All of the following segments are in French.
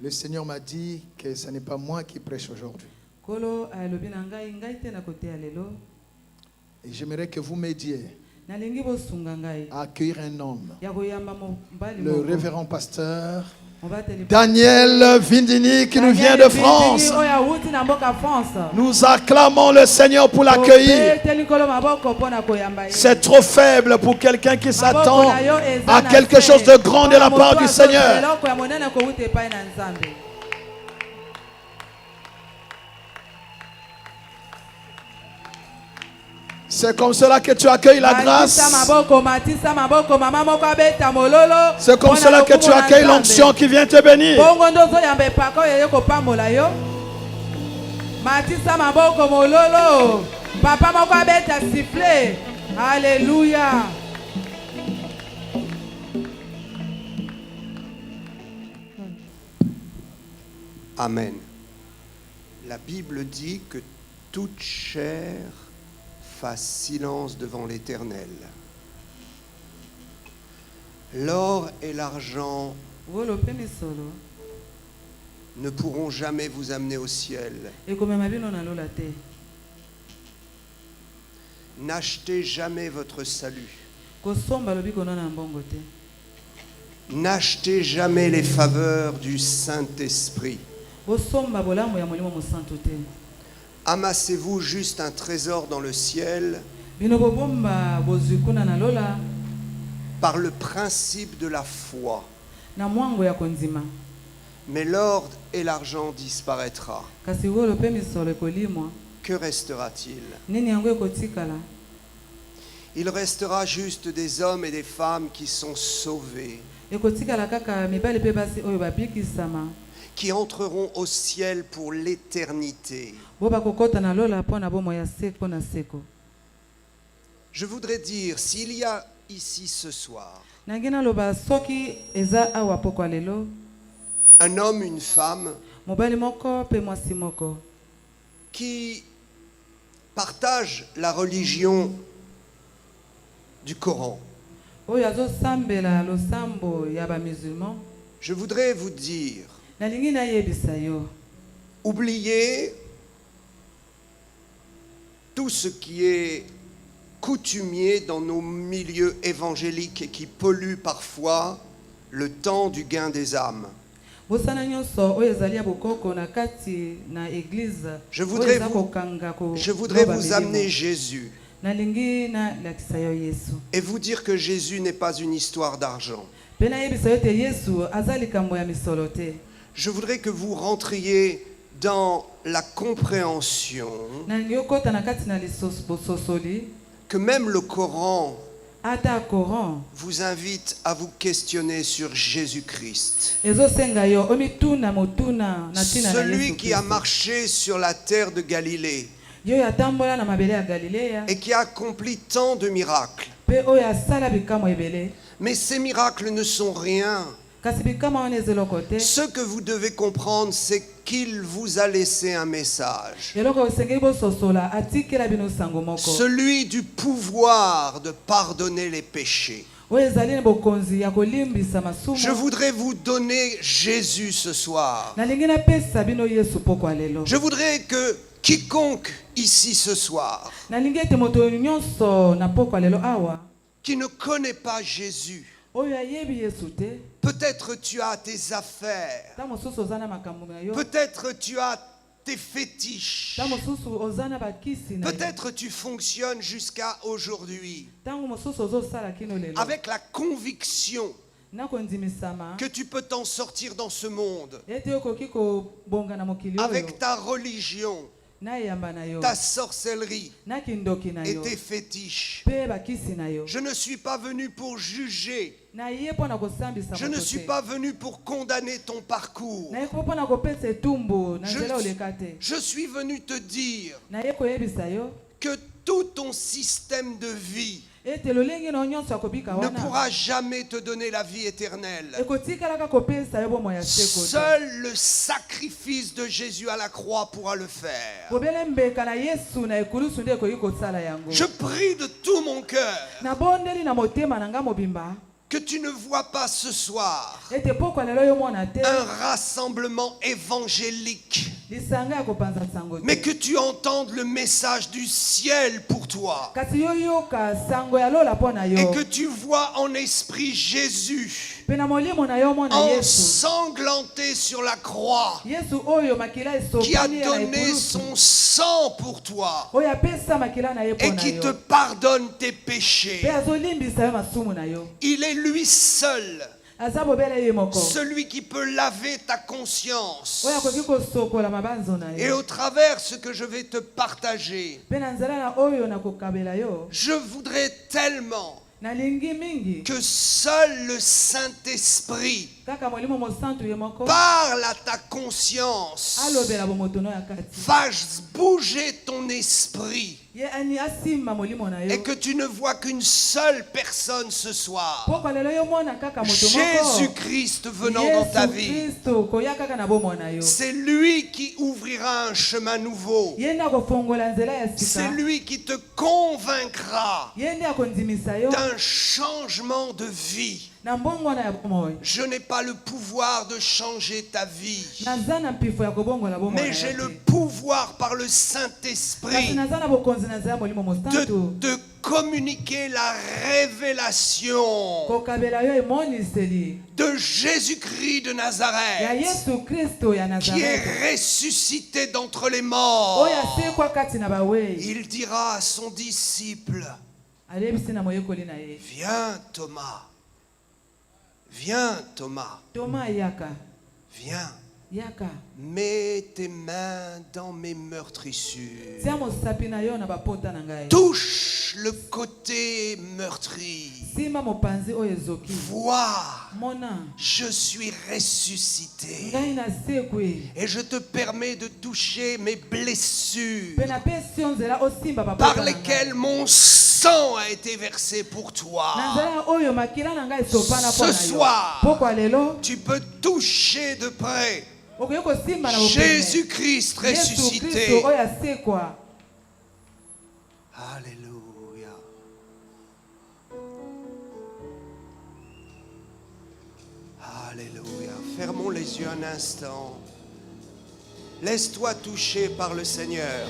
Le Seigneur m'a dit que ce n'est pas moi qui prêche aujourd'hui. Et j'aimerais que vous m'aidiez à accueillir un homme, le révérend pasteur Daniel Vindini qui nous vient de France. Nous acclamons le Seigneur pour l'accueillir. C'est trop faible pour quelqu'un qui s'attend à quelque chose de grand de la part du Seigneur. C'est comme cela que tu accueilles la grâce. C'est comme cela que tu accueilles l'onction qui vient te bénir. Alléluia. Amen. La Bible dit que toute chair fasse silence devant l'Éternel. L'or et l'argent ne pourront jamais vous amener au ciel. N'achetez jamais votre salut. N'achetez jamais les faveurs du Saint-Esprit. Amassez-vous juste un trésor dans le ciel par le principe de la foi. Mais l'or et l'argent disparaîtra. Que restera-t-il? Il restera juste des hommes et des femmes qui sont sauvés, qui entreront au ciel pour l'éternité. Je voudrais dire, s'il y a ici ce soir un homme, une femme qui partage la religion du Coran, je voudrais vous dire, oubliez tout ce qui est coutumier dans nos milieux évangéliques et qui pollue parfois le temps du gain des âmes. Je voudrais vous amener Jésus et vous dire que Jésus n'est pas une histoire d'argent. Je voudrais que vous rentriez dans la compréhension que même le Coran vous invite à vous questionner sur Jésus-Christ. Celui qui a marché sur la terre de Galilée et qui a accompli tant de miracles. Mais ces miracles ne sont rien. Ce que vous devez comprendre, c'est qu'il vous a laissé un message. Celui du pouvoir de pardonner les péchés. Je voudrais vous donner Jésus ce soir. Je voudrais que quiconque ici ce soir qui ne connaît pas Jésus, peut-être tu as tes affaires, peut-être tu as tes fétiches, peut-être tu fonctionnes jusqu'à aujourd'hui avec la conviction que tu peux t'en sortir dans ce monde avec ta religion, ta sorcellerie et tes fétiches. Je ne suis pas venu pour juger. Je ne suis pas venu pour condamner ton parcours. Je suis venu te dire que tout ton système de vie ne pourra jamais te donner la vie éternelle. Seul le sacrifice de Jésus à la croix pourra le faire. Je prie de tout mon cœur que tu ne vois pas ce soir un rassemblement évangélique, mais que tu entendes le message du ciel pour toi et que tu vois en esprit Jésus ensanglanté sur la croix, qui a donné son sang pour toi et qui te pardonne tes péchés. Il est lui seul, celui qui peut laver ta conscience. Et au travers de ce que je vais te partager, je voudrais tellement que seul le Saint-Esprit parle à ta conscience, fasse bouger ton esprit, et que tu ne vois qu'une seule personne ce soir, Jésus-Christ venant dans ta vie. C'est lui qui ouvrira un chemin nouveau. C'est lui qui te convaincra d'un changement de vie. Je n'ai pas le pouvoir de changer ta vie, mais j'ai le pouvoir par le Saint-Esprit de communiquer la révélation de Jésus-Christ de Nazareth, qui est ressuscité d'entre les morts. Il dira à son disciple: viens Thomas. Viens Thomas. Viens. Mets tes mains dans mes meurtrissures. Touche le côté meurtri. Vois, je suis ressuscité. Et je te permets de toucher mes blessures par lesquelles mon sang a été versé pour toi. Ce soir, tu peux toucher de près Jésus-Christ ressuscité. Alléluia. Alléluia. Fermons les yeux un instant. Laisse-toi toucher par le Seigneur.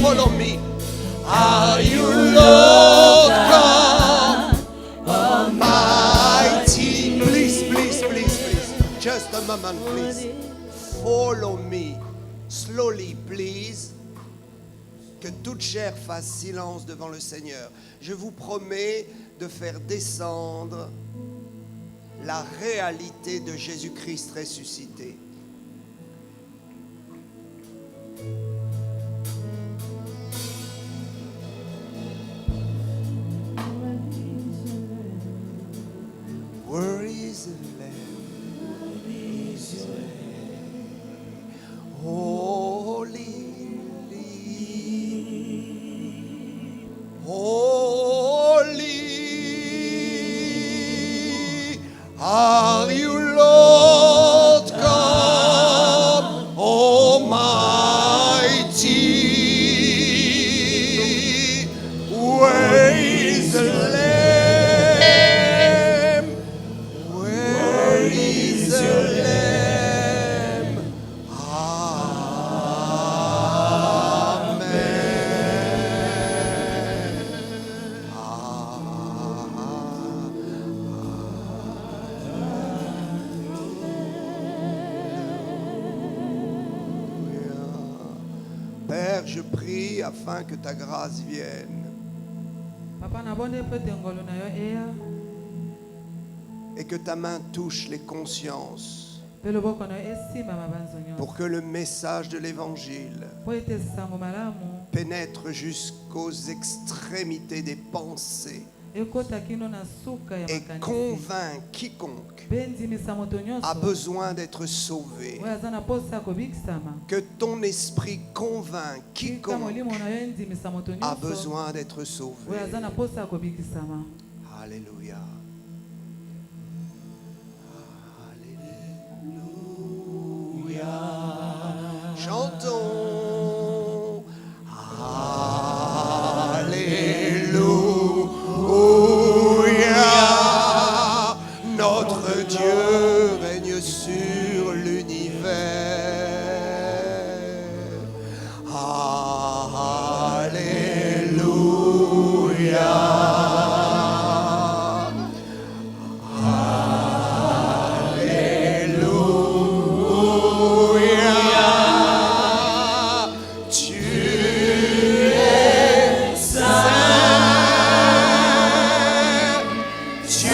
Follow me. Are you Lord God Almighty? Please. Just a moment, please. Follow me. Slowly, please. Que toute chair fasse silence devant le Seigneur. Je vous promets de faire descendre la réalité de Jésus-Christ ressuscité. Where is the Lamb? Holy, are you, Lord God Almighty? Where is the Lamb? Where is the Lamb? Père, je prie afin que ta grâce vienne et que ta main touche les consciences pour que le message de l'Évangile pénètre jusqu'aux extrémités des pensées et convainc quiconque a besoin d'être sauvé. Que ton esprit convainc quiconque a besoin d'être sauvé. Alléluia. Alléluia. Chantons. Notre Dieu règne sur l'univers. Alléluia. Alléluia. Tu es saint. Tu es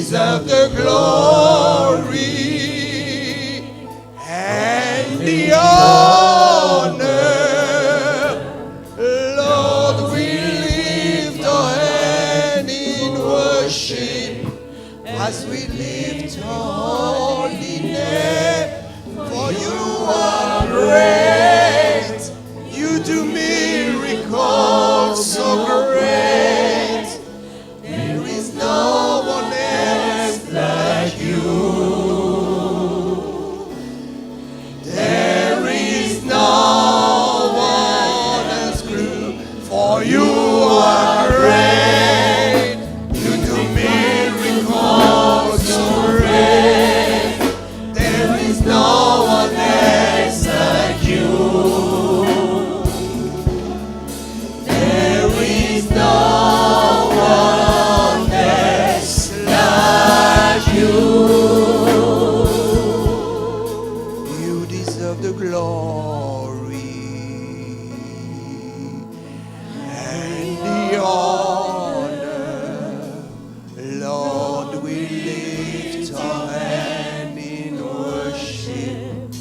deserve the glory and the honor. Lord, we lift our hand in worship as we lift our holy name. For you are great, you do miracles so great. There is no one else like you. There is no one else true. For you are great, you do miracles so great. There is no one else like you. There is no one else like you. You deserve the glory and the honor. Lord, we lift our hand in worship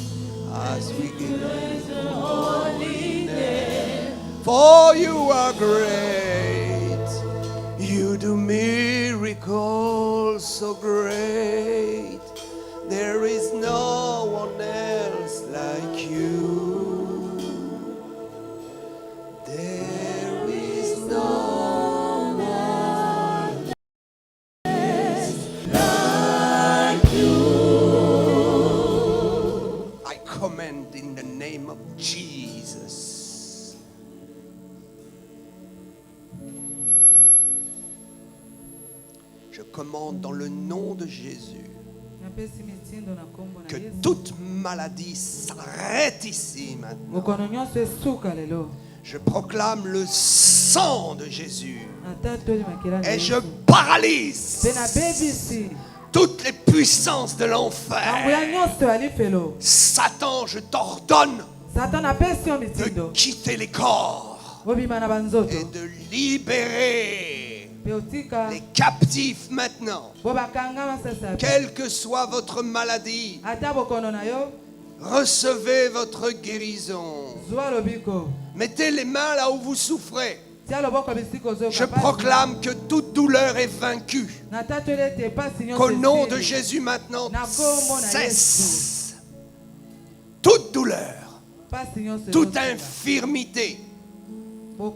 as we give the holy name. For you are great, you do miracles so great. There is no one else like you. There is no one else like you. I command in the name of Jesus. Je commande dans le nom de Jésus que toute maladie s'arrête ici maintenant. Je proclame le sang de Jésus. Et je paralyse toutes les puissances de l'enfer. Satan, je t'ordonne de quitter les corps et de libérer les captifs maintenant. Quelle que soit votre maladie, recevez votre guérison. Mettez les mains là où vous souffrez. Je proclame que toute douleur est vaincue. Qu'au nom de Jésus maintenant, cesse toute douleur, toute infirmité,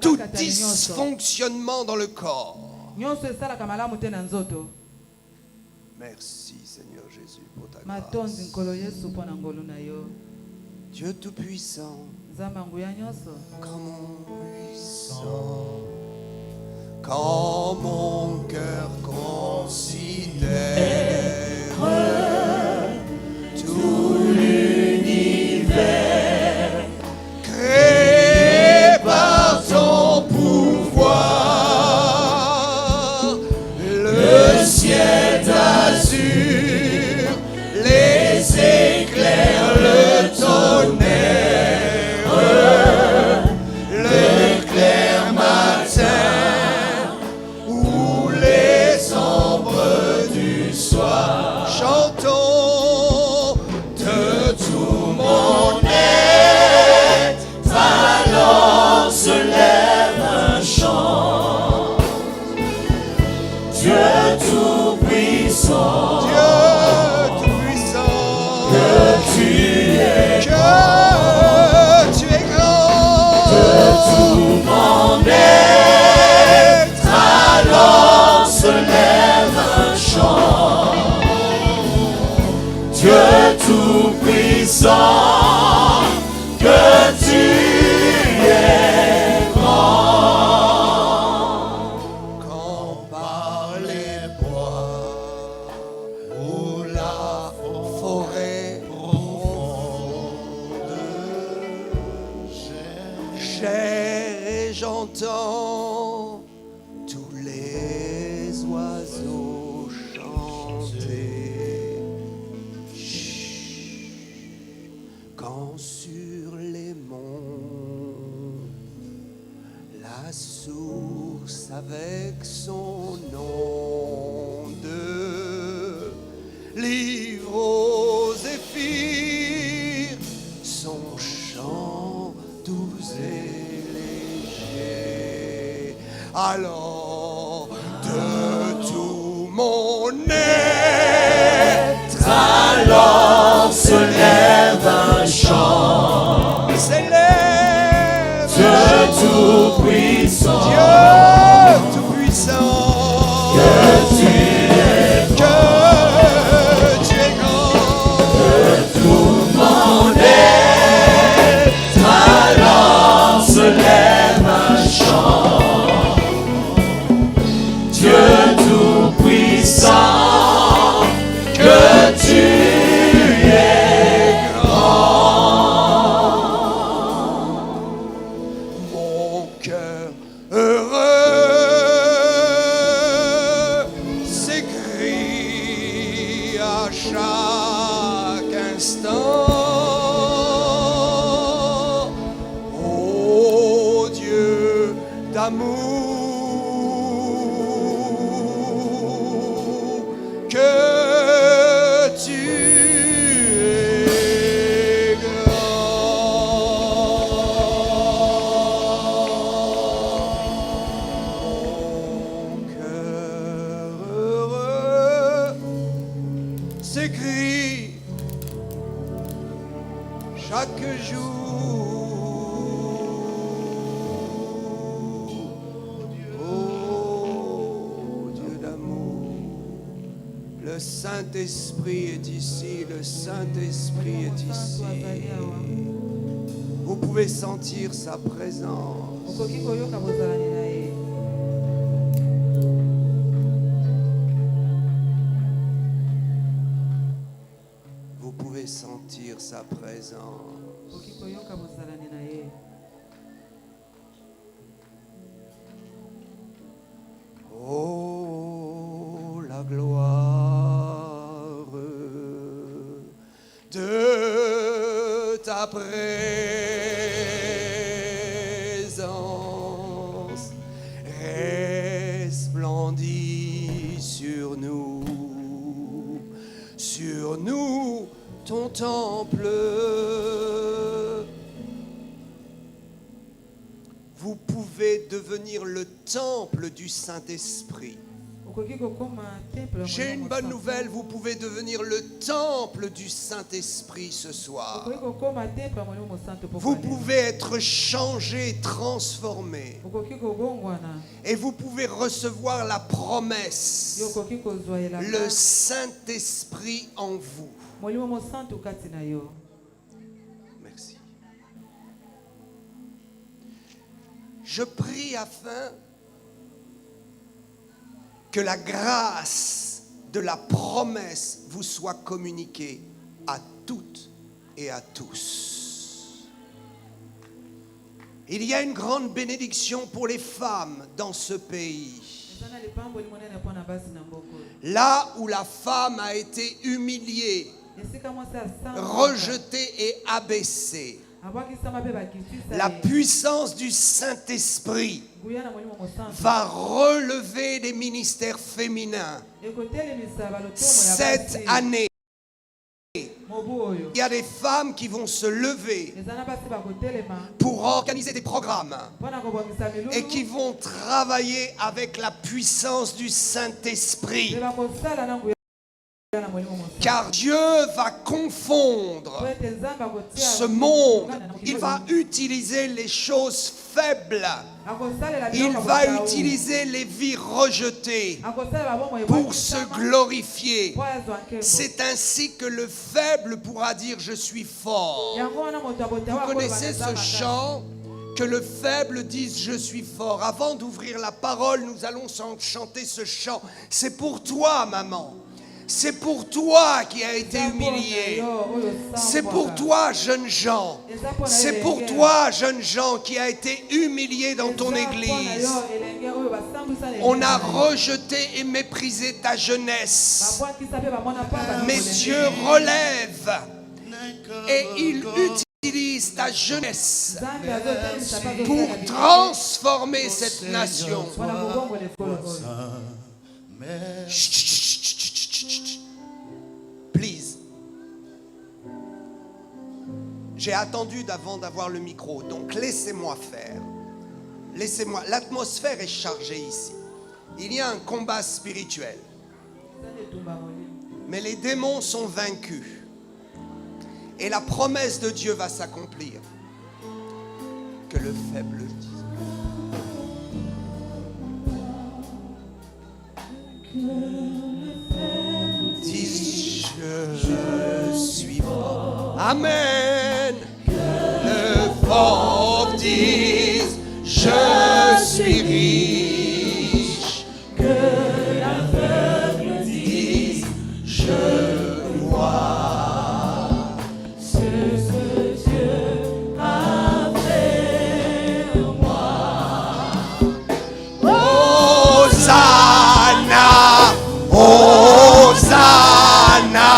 tout dysfonctionnement dans le corps. Merci Seigneur Jésus pour ta grâce. Dieu Tout-Puissant, quand mon cœur considère tout l'univers créé par ton pouvoir, le ciel d'azur, les éclairs, le tonnerre, le clair matin ou les ombres du soir. Chantons de tout mon être, alors se lève un chant. Dieu Tout-Puissant, Dieu Tout-Puissant, que tu es grand, tu es grand. De tout mon être, alors se lève un chant. Dieu Tout-Puissant, que tu es grand. Quand par les bois ou la forêt profonde, et j'entends tous les oiseaux chanter. Quand sur les monts la source avec son onde livre aux zéphyrs son chant doux et léger. Alors de tout mon être, alors se lève un chant. S'élève Dieu Tout-Puissant, Dieu Tout-Puissant, que tu es grand. De tout mon être, alors se lève un chant. Dieu Tout-Puissant, que tu es grand. Mon cœur heureux s'écrie à chaque instant. Oh Dieu d'amour, que tu es grand. Mon cœur heureux s'écrie chaque jour. Oh Dieu d'amour, le Saint-Esprit est ici, le Saint-Esprit est ici. Vous pouvez sentir sa présence. Vous pouvez sentir sa présence. Oh, la gloire de ta présence resplendit sur nous ton temple. Vous pouvez devenir le temple du Saint-Esprit. J'ai une bonne nouvelle, vous pouvez devenir le temple du Saint-Esprit ce soir. Vous pouvez être changé, transformé. Et vous pouvez recevoir la promesse, le Saint-Esprit en vous. Merci. Je prie afin que la grâce de la promesse vous soit communiquée à toutes et à tous. Il y a une grande bénédiction pour les femmes dans ce pays. Là où la femme a été humiliée, rejetée et abaissée, la puissance du Saint-Esprit va relever les ministères féminins. Cette année, il y a des femmes qui vont se lever pour organiser des programmes et qui vont travailler avec la puissance du Saint-Esprit. Car Dieu va confondre ce monde. Il va utiliser les choses faibles. Il va utiliser les vies rejetées pour se glorifier. C'est ainsi que le faible pourra dire je suis fort. Vous connaissez ce chant? Que le faible dise je suis fort. Avant d'ouvrir la parole, nous allons chanter ce chant. C'est pour toi, maman. C'est pour toi qui a été humilié. C'est pour toi, jeunes gens. C'est pour toi, jeunes gens, qui a été humilié dans ton église. On a rejeté et méprisé ta jeunesse. Mais Dieu relève et il utilise ta jeunesse pour transformer cette nation. Please. J'ai attendu d'avant d'avoir le micro, donc laissez-moi faire. Laissez-moi. L'atmosphère est chargée ici. Il y a un combat spirituel. Mais les démons sont vaincus. Et la promesse de Dieu va s'accomplir. Que le faible dise. Dis je suis fort. Amen. Le fort dise je suis riche. Que l'aveugle dise je vois ce que Dieu a fait pour moi. Hosanna, Hosanna.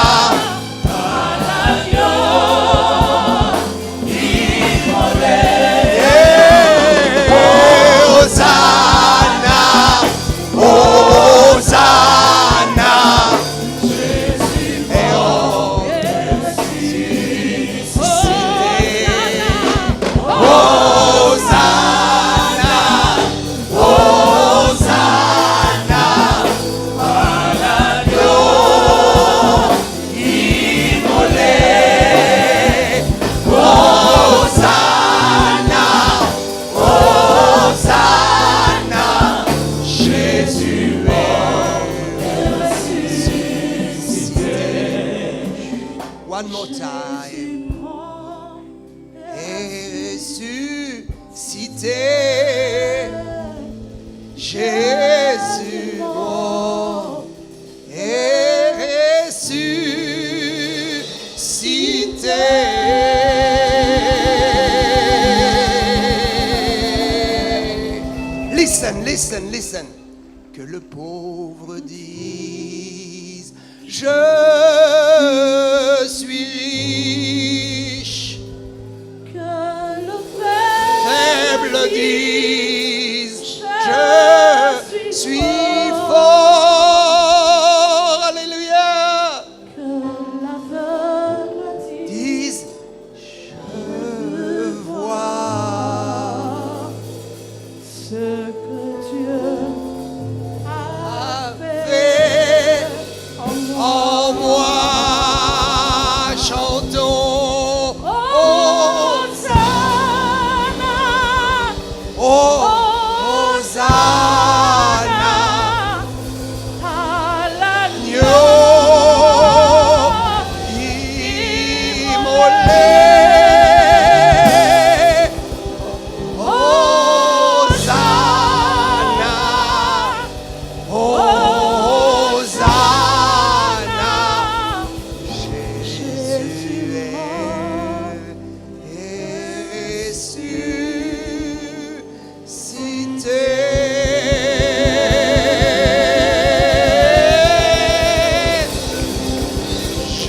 One more time. Et ressuscité, Jésus mort et ressuscité. Listen, listen, listen. Que le pauvre dise, je suis riche. Que le faible dise, je suis fort. Alléluia. Que l'aveugle dise, je vois ce que Dieu en moi. Chantons Hosanna, Hosanna à l'agneau immolé. Hosanna, Hosanna.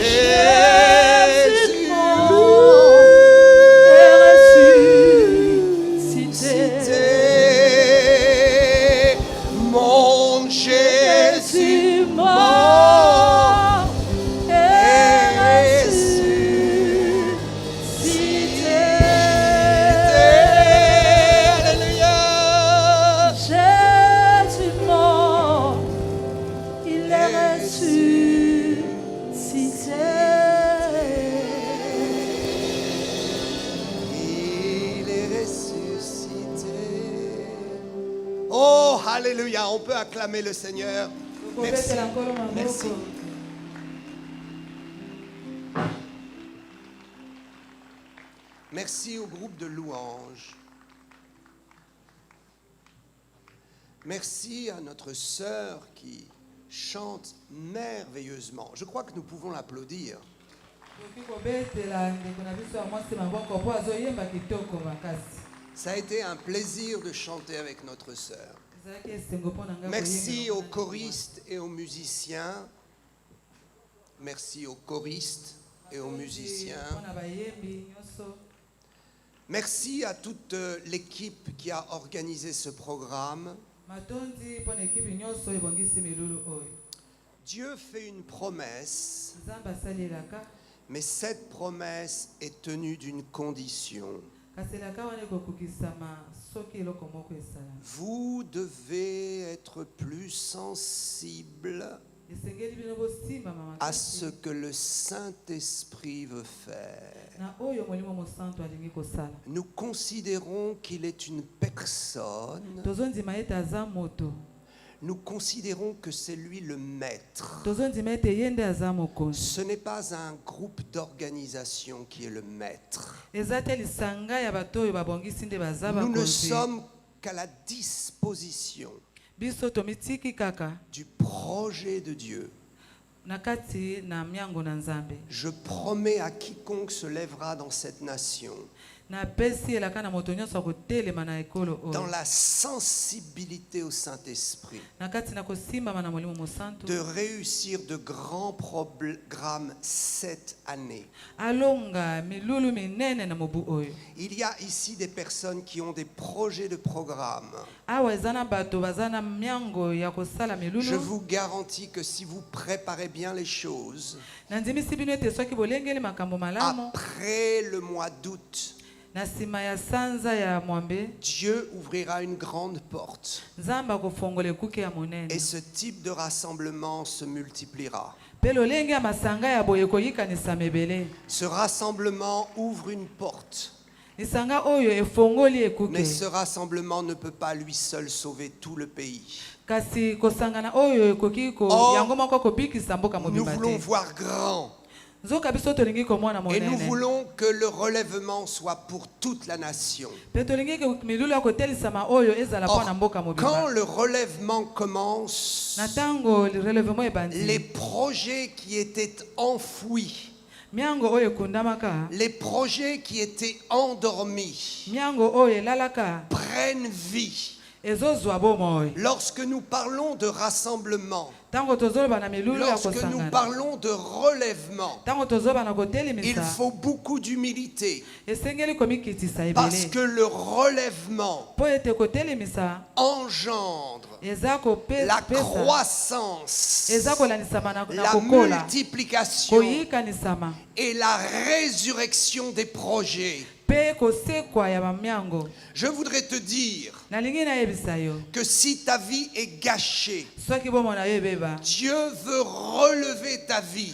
Jésus est ressuscité. Mon Jésus mort est ressuscité. Alléluia. Jésus mort, il est ressuscité. Il est ressuscité. Oh, alléluia. On peut acclamer le Seigneur. Merci. Merci. Merci au groupe de louanges. Merci à notre sœur qui chante merveilleusement. Je crois que nous pouvons l'applaudir. Ça a été un plaisir de chanter avec notre sœur. Merci aux choristes et aux musiciens. Merci aux choristes et aux musiciens. Merci à toute l'équipe qui a organisé ce programme. Dieu fait une promesse, mais cette promesse est tenue d'une condition. Vous devez être plus sensible à ce que le Saint-Esprit veut faire. Nous considérons qu'il est une personne. Nous considérons que c'est lui le maître. Ce n'est pas un groupe d'organisation qui est le maître. Nous ne sommes qu'à la disposition du projet de Dieu. Je promets à quiconque se lèvera dans cette nation, dans la sensibilité au Saint-Esprit, de réussir de grands programmes cette année. Il y a ici des personnes qui ont des projets de programme. Je vous garantis que si vous préparez bien les choses, après le mois d'août, Dieu ouvrira une grande porte et ce type de rassemblement se multipliera. Ce rassemblement ouvre une porte, mais ce rassemblement ne peut pas lui seul sauver tout le pays. Or, nous voulons voir grand. Et nous voulons que le relèvement soit pour toute la nation. Or, quand le relèvement commence, les projets qui étaient enfouis, les projets qui étaient endormis, prennent vie. Lorsque nous parlons de rassemblement, lorsque nous parlons de relèvement, il faut beaucoup d'humilité. Parce que le relèvement engendre la croissance, la multiplication et la résurrection des projets. Je voudrais te dire que si ta vie est gâchée, Dieu veut relever ta vie.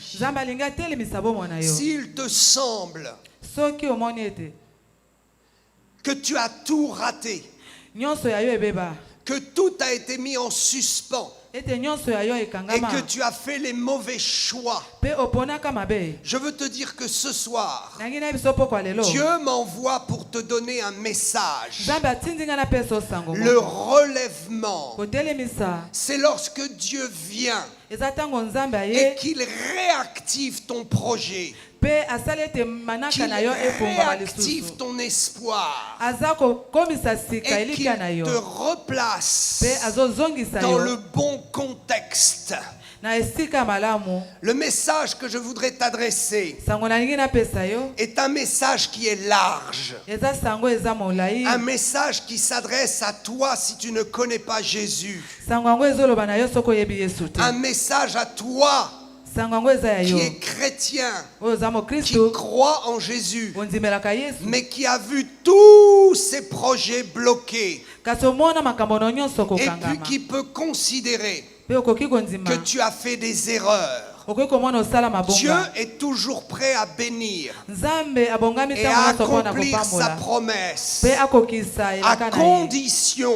S'il te semble que tu as tout raté, que tout a été mis en suspens, et que tu as fait les mauvais choix, je veux te dire que ce soir, Dieu m'envoie pour te donner un message. Le relèvement, c'est lorsque Dieu vient et qu'il réactive ton projet, qu'il réactive ton espoir et qu'il te replace dans le bon contexte. Le message que je voudrais t'adresser est un message qui est large, un message qui s'adresse à toi si tu ne connais pas Jésus, un message à toi qui est chrétien, qui croit en Jésus, mais qui a vu tous ses projets bloqués, et puis qui peut considérer que tu as fait des erreurs. Dieu est toujours prêt à bénir et à accomplir sa promesse, à condition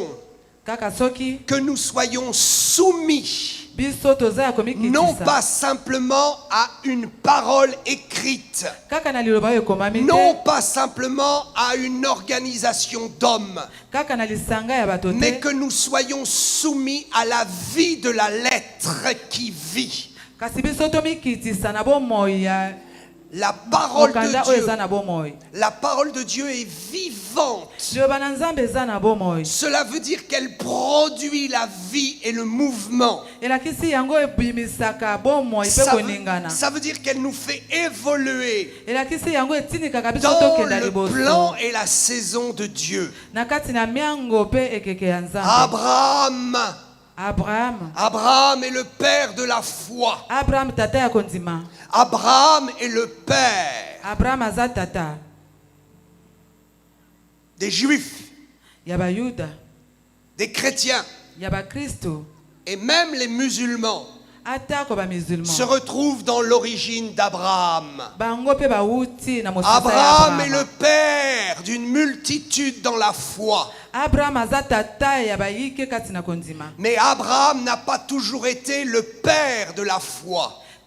que nous soyons soumis, non pas simplement à une parole écrite, non pas simplement à une organisation d'hommes, mais que nous soyons soumis à la vie de la lettre qui vit. La parole de Dieu est vivante. Cela veut dire qu'elle produit la vie et le mouvement. Ça veut dire qu'elle nous fait évoluer dans le plan et la saison de Dieu. Abraham est le père de la foi. Abraham est le père des Juifs, des chrétiens, et même les musulmans se retrouvent dans l'origine d'Abraham. Abraham est le père d'une multitude dans la foi. Mais Abraham n'a pas toujours été le père de la foi. Il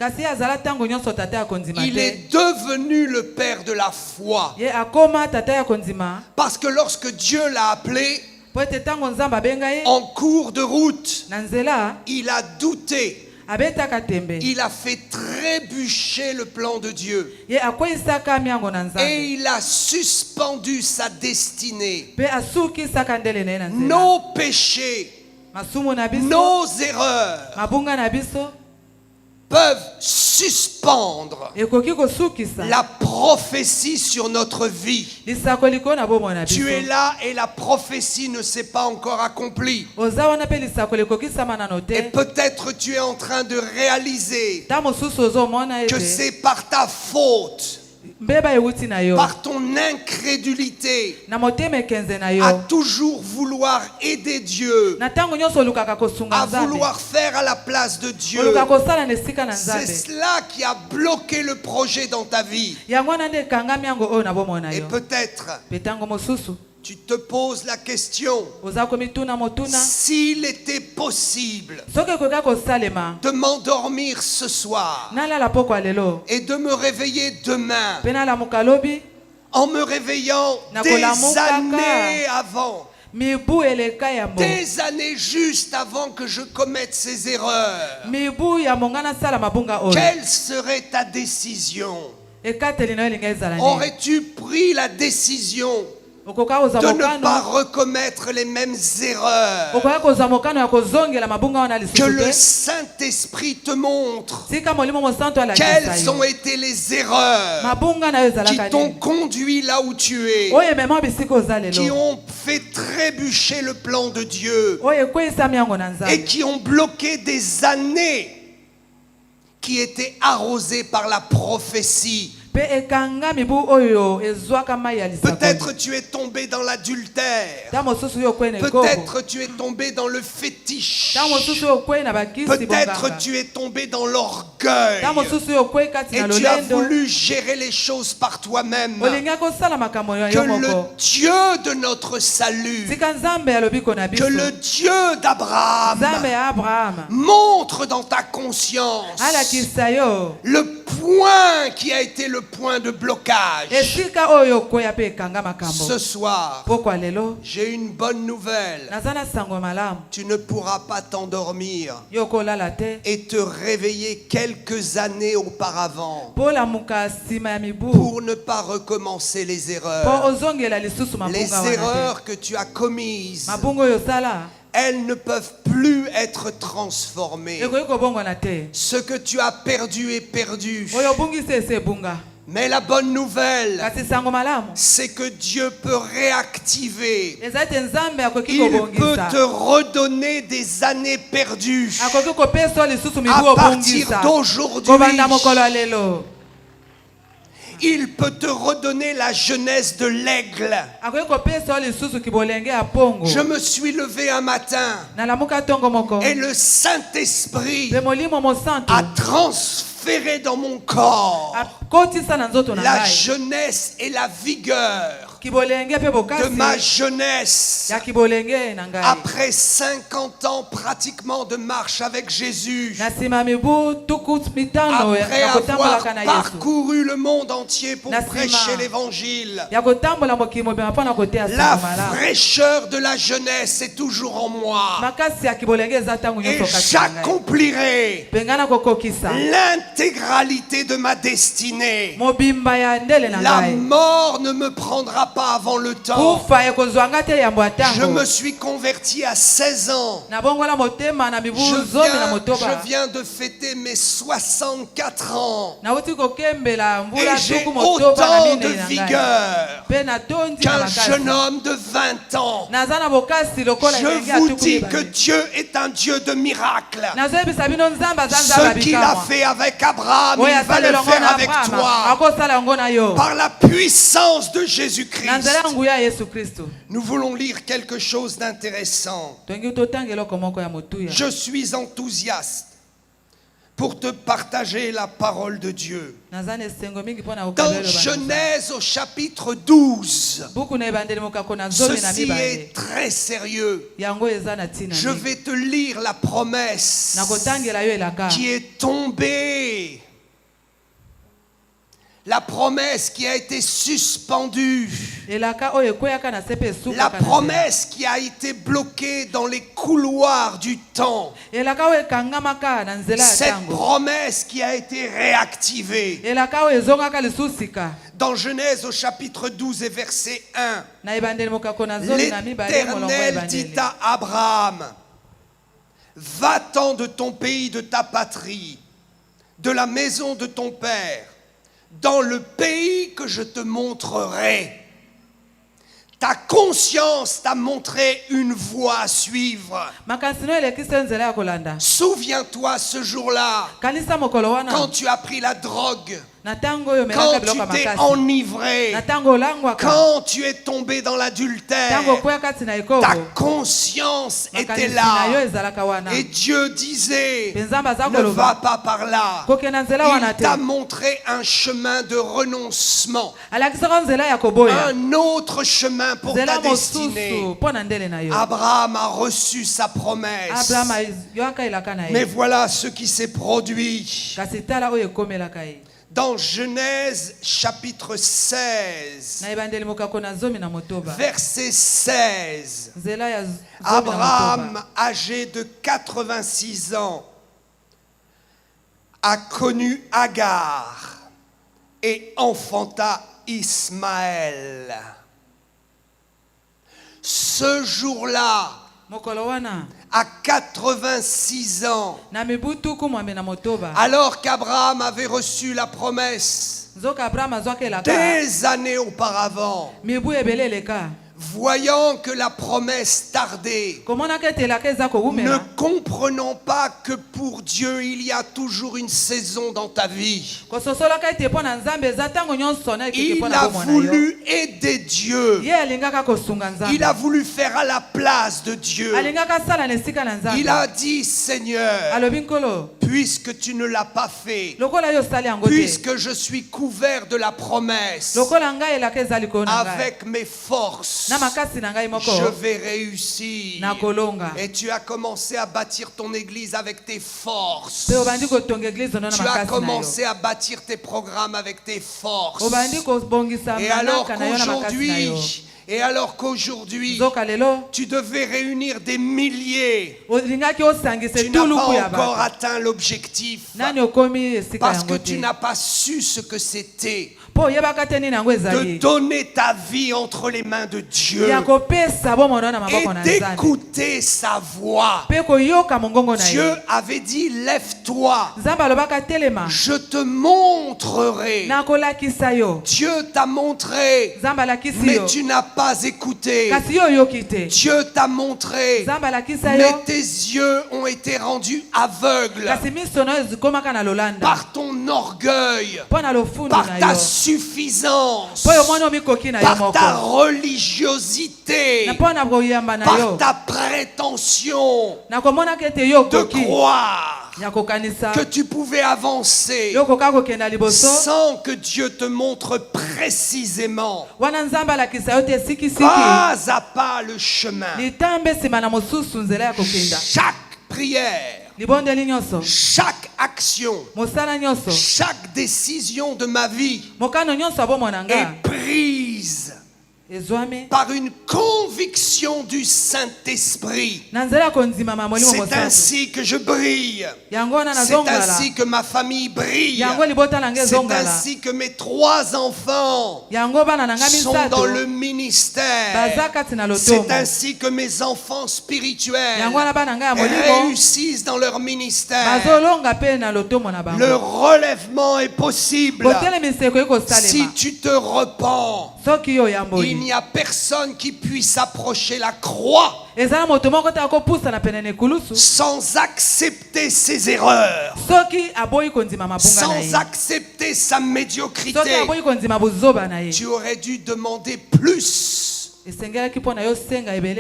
est devenu le père de la foi. Parce que lorsque Dieu l'a appelé, en cours de route, il a douté. Il a fait trébucher le plan de Dieu. Et il a suspendu sa destinée. Nos péchés, nos erreurs peuvent suspendre la prophétie sur notre vie. Tu es là et la prophétie ne s'est pas encore accomplie. Et peut-être tu es en train de réaliser que c'est par ta faute, par ton incrédulité à toujours vouloir aider Dieu, à vouloir faire à la place de Dieu. C'est cela qui a bloqué le projet dans ta vie. Et peut-être tu te poses la question, s'il était possible de m'endormir ce soir et de me réveiller demain, en me réveillant des années avant, des années juste avant que je commette ces erreurs, quelle serait ta décision? Aurais-tu pris la décision de ne pas recommettre les mêmes erreurs, que le Saint-Esprit te montre quelles ont été les erreurs qui t'ont conduit là où tu es, qui ont fait trébucher le plan de Dieu et qui ont bloqué des années qui étaient arrosées par la prophétie. Peut-être tu es tombé dans l'adultère. Peut-être tu es tombé dans le fétiche. Peut-être tu es tombé dans l'orgueil. Et tu as voulu gérer les choses par toi-même. Que le Dieu de notre salut, que le Dieu d'Abraham montre dans ta conscience le point qui a été le point de blocage. Ce soir, j'ai une bonne nouvelle. Tu ne pourras pas t'endormir et te réveiller quelques années auparavant pour ne pas recommencer les erreurs. Les erreurs que tu as commises, elles ne peuvent plus être transformées. Ce que tu as perdu est perdu. Mais la bonne nouvelle, c'est que Dieu peut réactiver. Il peut te redonner des années perdues. À partir d'aujourd'hui, il peut te redonner la jeunesse de l'aigle. Je me suis levé un matin et le Saint-Esprit a transféré dans mon corps la jeunesse et la vigueur de ma jeunesse. Après 50 ans pratiquement de marche avec Jésus, après avoir parcouru le monde entier pour prêcher l'évangile, la fraîcheur de la jeunesse est toujours en moi et j'accomplirai l'intégralité de ma destinée. La mort ne me prendra pas avant le temps. Je me suis converti à 16 ans. Je viens de fêter mes 64 ans. Et j'ai autant de vigueur qu'un jeune homme de 20 ans. Je vous dis que Dieu est un Dieu de miracles. Ce qu'il a fait avec Abraham, il va le faire avec toi. Par la puissance de Jésus-Christ. Nous voulons lire quelque chose d'intéressant. Je suis enthousiaste pour te partager la parole de Dieu. Dans Genèse au chapitre 12, ceci est très sérieux. Je vais te lire la promesse qui est tombée. La promesse qui a été suspendue. La promesse qui a été bloquée dans les couloirs du temps. Cette promesse qui a été réactivée. Dans Genèse au chapitre 12 et verset 1. L'Éternel dit à Abraham: va-t'en de ton pays, de ta patrie, de la maison de ton père, dans le pays que je te montrerai. Ta conscience t'a montré une voie à suivre. Souviens-toi ce jour-là, quand tu as pris la drogue, quand tu t'es enivré, quand tu es tombé dans l'adultère, ta conscience était là. Et Dieu disait: ne va pas par là. Il t'a montré un chemin de renoncement, un autre chemin pour ta destinée. Abraham a reçu sa promesse. Mais voilà ce qui s'est produit. Dans Genèse chapitre 16, verset 16, Abraham, âgé de 86 ans, a connu Agar et enfanta Ismaël. Ce jour-là, à 86 ans, alors qu'Abraham avait reçu la promesse des années auparavant, voyant que la promesse tardait, ne comprenant pas que pour Dieu il y a toujours une saison dans ta vie, il a voulu aider Dieu. Il a voulu faire à la place de Dieu. Il a dit, Seigneur, puisque tu ne l'as pas fait, puisque je suis couvert de la promesse, avec mes forces, je vais réussir. Et tu as commencé à bâtir ton église avec tes forces. Tu as commencé à bâtir tes programmes avec tes forces. Et alors qu'aujourd'hui, tu devais réunir des milliers, tu n'as pas encore atteint l'objectif parce que tu n'as pas su ce que c'était de donner ta vie entre les mains de Dieu et d'écouter sa voix. Dieu avait dit, lève-toi, je te montrerai. Dieu t'a montré, mais tu n'as pas écouté. Dieu t'a montré, mais tes yeux ont été rendus aveugles par ton orgueil, par ta suffisance, par ta religiosité, par ta prétention de croire que tu pouvais avancer sans que Dieu te montre précisément pas à pas le chemin. Chaque prière, chaque action, chaque décision de ma vie est prise par une conviction du Saint-Esprit. C'est ainsi que je brille. C'est ainsi que ma famille brille. C'est ainsi que mes 3 enfants sont dans le ministère. C'est ainsi que mes enfants spirituels réussissent dans leur ministère. Le relèvement est possible si tu te repens. Il n'y a personne qui puisse approcher la croix sans accepter ses erreurs, sans accepter sa médiocrité. Tu aurais dû demander plus.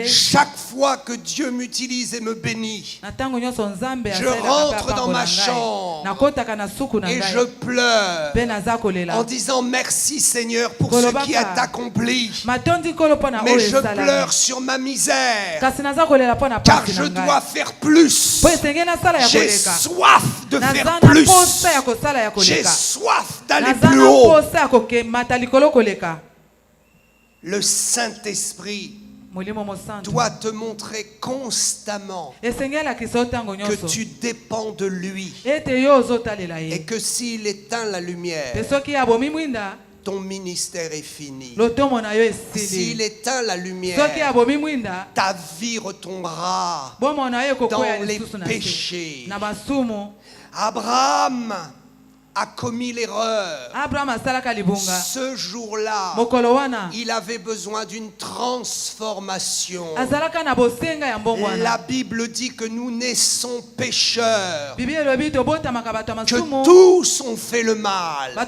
Chaque fois que Dieu m'utilise et me bénit, je rentre dans ma chambre et je pleure en disant merci Seigneur pour ce qui est accompli. Mais je pleure sur ma misère car je dois faire plus. J'ai soif de faire plus. J'ai soif d'aller plus haut. Le Saint-Esprit doit te montrer constamment que tu dépends de lui et que s'il éteint la lumière, ton ministère est fini. S'il éteint la lumière, ta vie retombera dans les péchés. Abraham a commis l'erreur. Ce jour-là, il avait besoin d'une transformation. La Bible dit que nous naissons pécheurs, que tous ont fait le mal.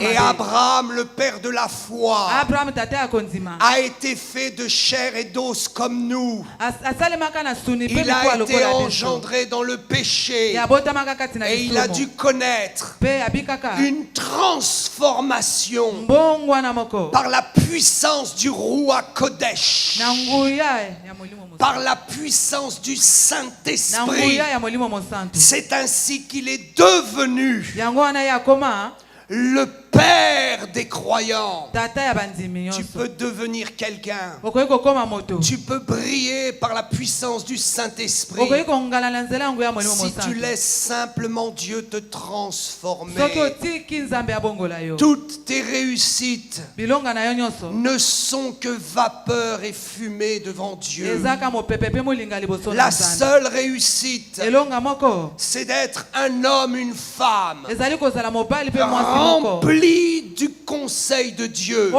Et Abraham, le père de la foi, a été fait de chair et d'os comme nous. Il a été engendré dans le péché et il a dû connaître une transformation par la puissance du Roi Kodesh, par la puissance du Saint-Esprit. C'est ainsi qu'il est devenu le père des croyants. Tu peux devenir quelqu'un. Tu peux briller par la puissance du Saint-Esprit. Si tu laisses simplement Dieu te transformer. Toutes tes réussites ne sont que vapeur et fumée devant Dieu. La seule réussite, c'est d'être un homme, une femme rempli du conseil de Dieu.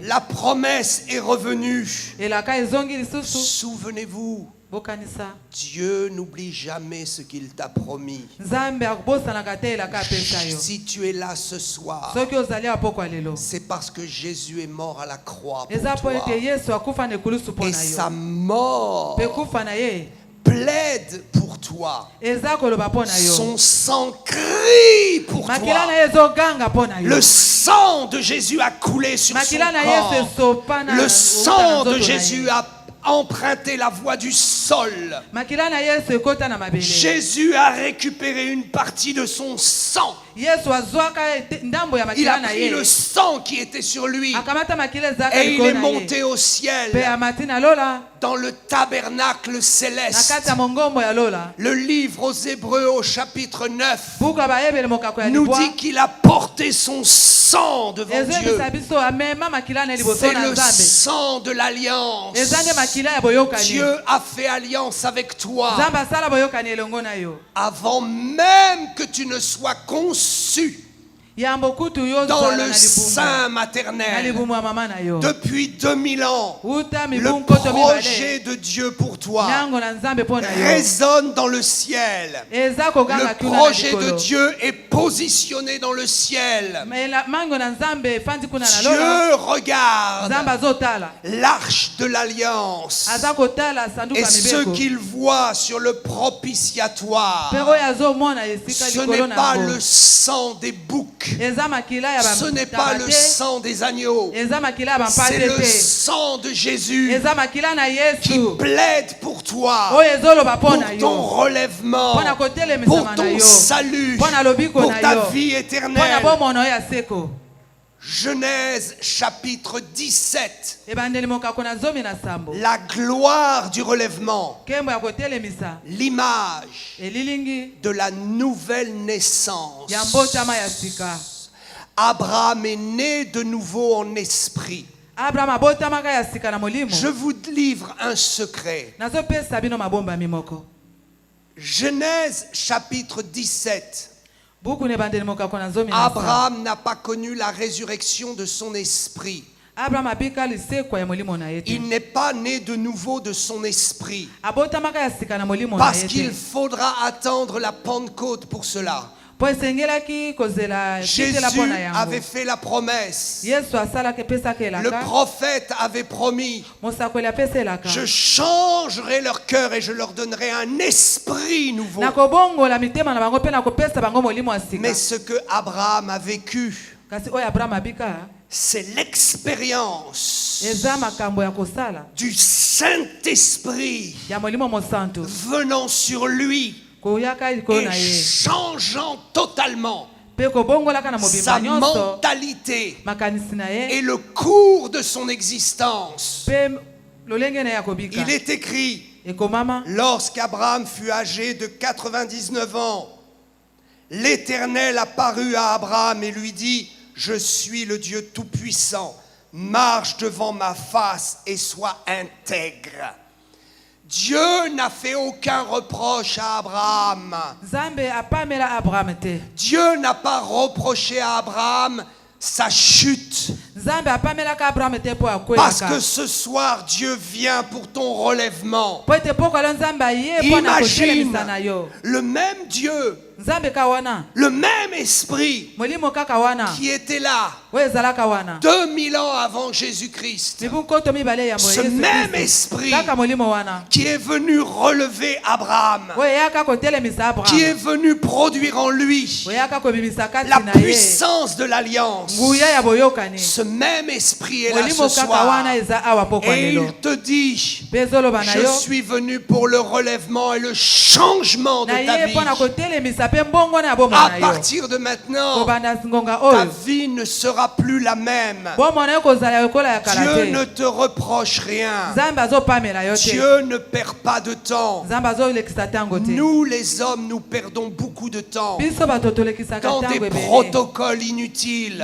La promesse est revenue. Souvenez-vous, Dieu n'oublie jamais ce qu'il t'a promis. Si tu es là ce soir, c'est parce que Jésus est mort à la croix pour toi. Et sa mort plaide pour toi. Son sang crie pour toi. Le sang de Jésus a coulé sur son corps. Le sang de Jésus a emprunté la voie du sol. Jésus a récupéré une partie de son sang. Il a pris le sang qui était sur lui et il est monté au ciel dans le tabernacle céleste. Le livre aux Hébreux au chapitre 9 nous dit qu'il a porté son sang devant Dieu. C'est le sang de l'alliance. Dieu a fait alliance avec toi avant même que tu ne sois conçu dans le sein maternel. Depuis 2000 ans, le projet de Dieu pour toi résonne dans le ciel. Le projet de Dieu est positionné dans le ciel. Dieu regarde l'arche de l'alliance et ce qu'il voit sur le propitiatoire, ce n'est pas le sang des boucs. Ce n'est pas le sang des agneaux. C'est le sang de Jésus qui plaide pour toi, pour ton relèvement, pour ton salut, pour ta vie éternelle. Genèse chapitre 17. La gloire du relèvement. L'image de la nouvelle naissance. Abraham est né de nouveau en esprit. Je vous livre un secret. Genèse chapitre 17. Abraham n'a pas connu la résurrection de son esprit. Il n'est pas né de nouveau de son esprit. Parce qu'il faudra attendre la Pentecôte pour cela. Jésus avait fait la promesse. Le prophète avait promis: je changerai leur cœur et je leur donnerai un esprit nouveau. Mais ce que Abraham a vécu, c'est l'expérience du Saint-Esprit venant sur lui et changeant totalement sa mentalité et le cours de son existence. Il est écrit: lorsqu'Abraham fut âgé de 99 ans, l'Éternel apparut à Abraham et lui dit: je suis le Dieu Tout-Puissant, marche devant ma face et sois intègre. Dieu n'a fait aucun reproche à Abraham. Dieu n'a pas reproché à Abraham sa chute. Parce que ce soir, Dieu vient pour ton relèvement. Imagine le même Dieu, le même esprit qui était là 2000 ans avant Jésus-Christ. Ce même esprit qui est venu relever Abraham, qui est venu produire en lui la puissance de l'alliance. Ce même esprit est là ce soir et il te dit: je suis venu pour le relèvement et le changement de ta vie. À partir de maintenant, ta vie ne sera plus la même. Dieu ne te reproche rien. Dieu ne perd pas de temps. Nous, les hommes, nous perdons beaucoup de temps dans des protocoles inutiles.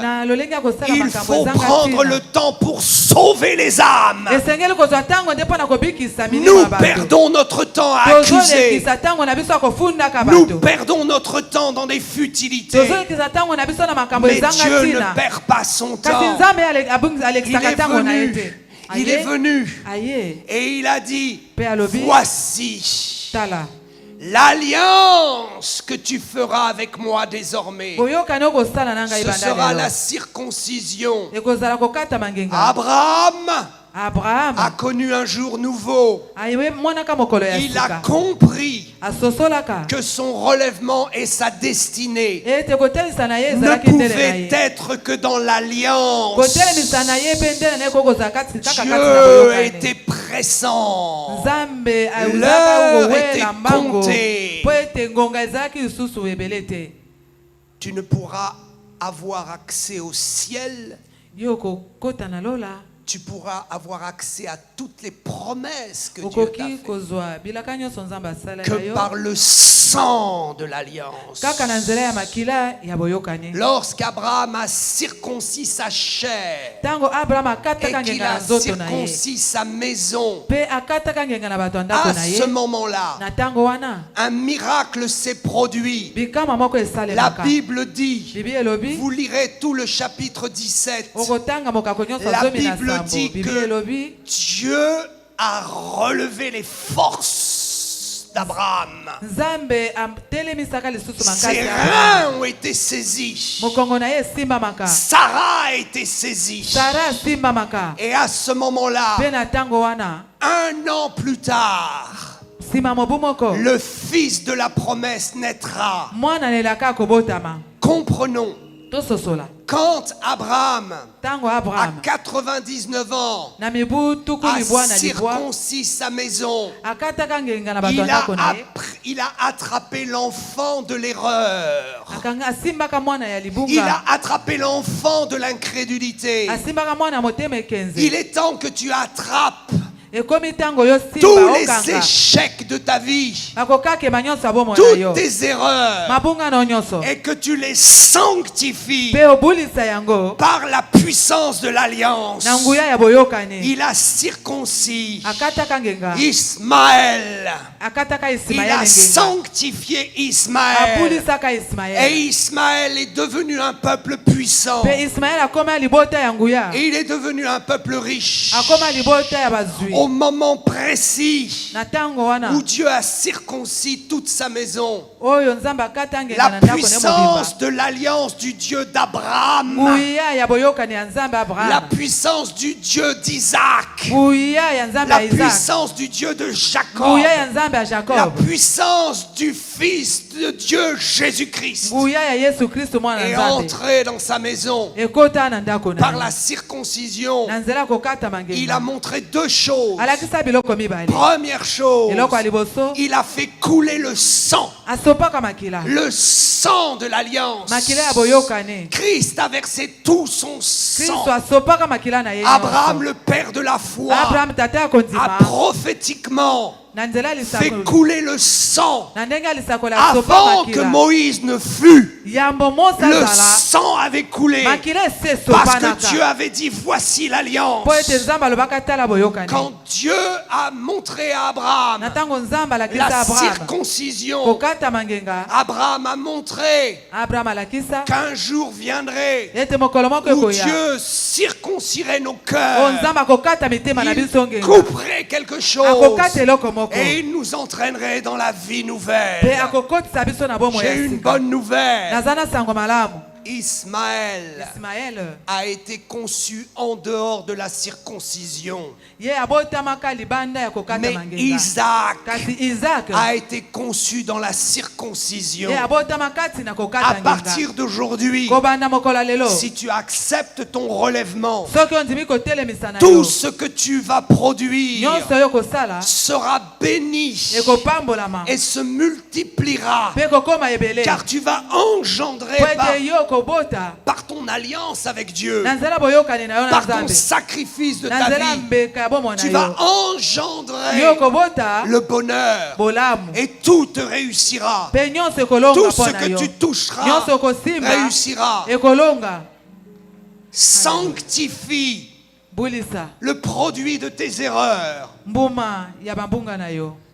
Il faut prendre le temps pour sauver les âmes. Nous perdons notre temps à accuser. Nous perdons notre temps dans des futilités. Mais Dieu ne perd pas son temps. Il est venu et il a dit, voici l'alliance que tu feras avec moi désormais. Ce sera la circoncision. Abraham a connu un jour nouveau. Il a compris que son relèvement et sa destinée ne pouvaient être que dans l'alliance. Dieu était pressant. L'heure était comptée. Tu ne pourras avoir accès au ciel. Tu pourras avoir accès à toutes les promesses que Dieu t'a faites que par le sang de l'alliance. Lorsqu'Abraham a circoncis sa chair et qu'il a circoncis sa maison, à ce moment-là, un miracle s'est produit. La Bible dit, vous lirez tout le chapitre 17, la Bible dit que Dieu a relevé les forces d'Abraham. Ses reins ont été saisis. Sarah a été saisie. Et à ce moment-là, un an plus tard, le fils de la promesse naîtra. Comprenons. Quand Abraham, à 99 ans, a circoncis sa maison, il a attrapé l'enfant de l'erreur. Il a attrapé l'enfant de l'incrédulité. Il est temps que tu attrapes tous les échecs de ta vie, toutes tes erreurs, et que tu les sanctifies par la puissance de l'alliance. Il a circoncis Ismaël. Il a sanctifié Ismaël. Et Ismaël est devenu un peuple puissant. Et il est devenu un peuple riche. Au moment précis où Dieu a circoncis toute sa maison, la puissance de l'alliance du Dieu d'Abraham, la puissance du Dieu d'Isaac, la puissance du Dieu de Jacob, la puissance du Fils de Dieu Jésus-Christ est entré dans sa maison par la circoncision. Il a montré deux choses. Première chose, il a fait couler le sang de l'alliance. Christ a versé tout son sang. Abraham, le père de la foi, a prophétiquement fait couler le sang avant que Moïse ne fût. Le sang avait coulé parce que Dieu avait dit, voici l'alliance. Quand Dieu a montré à Abraham la circoncision, Abraham a montré qu'un jour viendrait où Dieu circoncierait nos cœurs. Il couperait quelque chose et il nous entraînerait dans la vie nouvelle. J'ai une bonne nouvelle. Ismaël a été conçu en dehors de la circoncision. Mais Isaac a été conçu dans la circoncision. À partir d'aujourd'hui, si tu acceptes ton relèvement, tout ce que tu vas produire sera béni et se multipliera, car tu vas engendrer par ton alliance avec Dieu, par ton sacrifice de ta vie, tu vas engendrer le bonheur et tout te réussira. Tout ce que tu toucheras réussira. Sanctifie le produit de tes erreurs.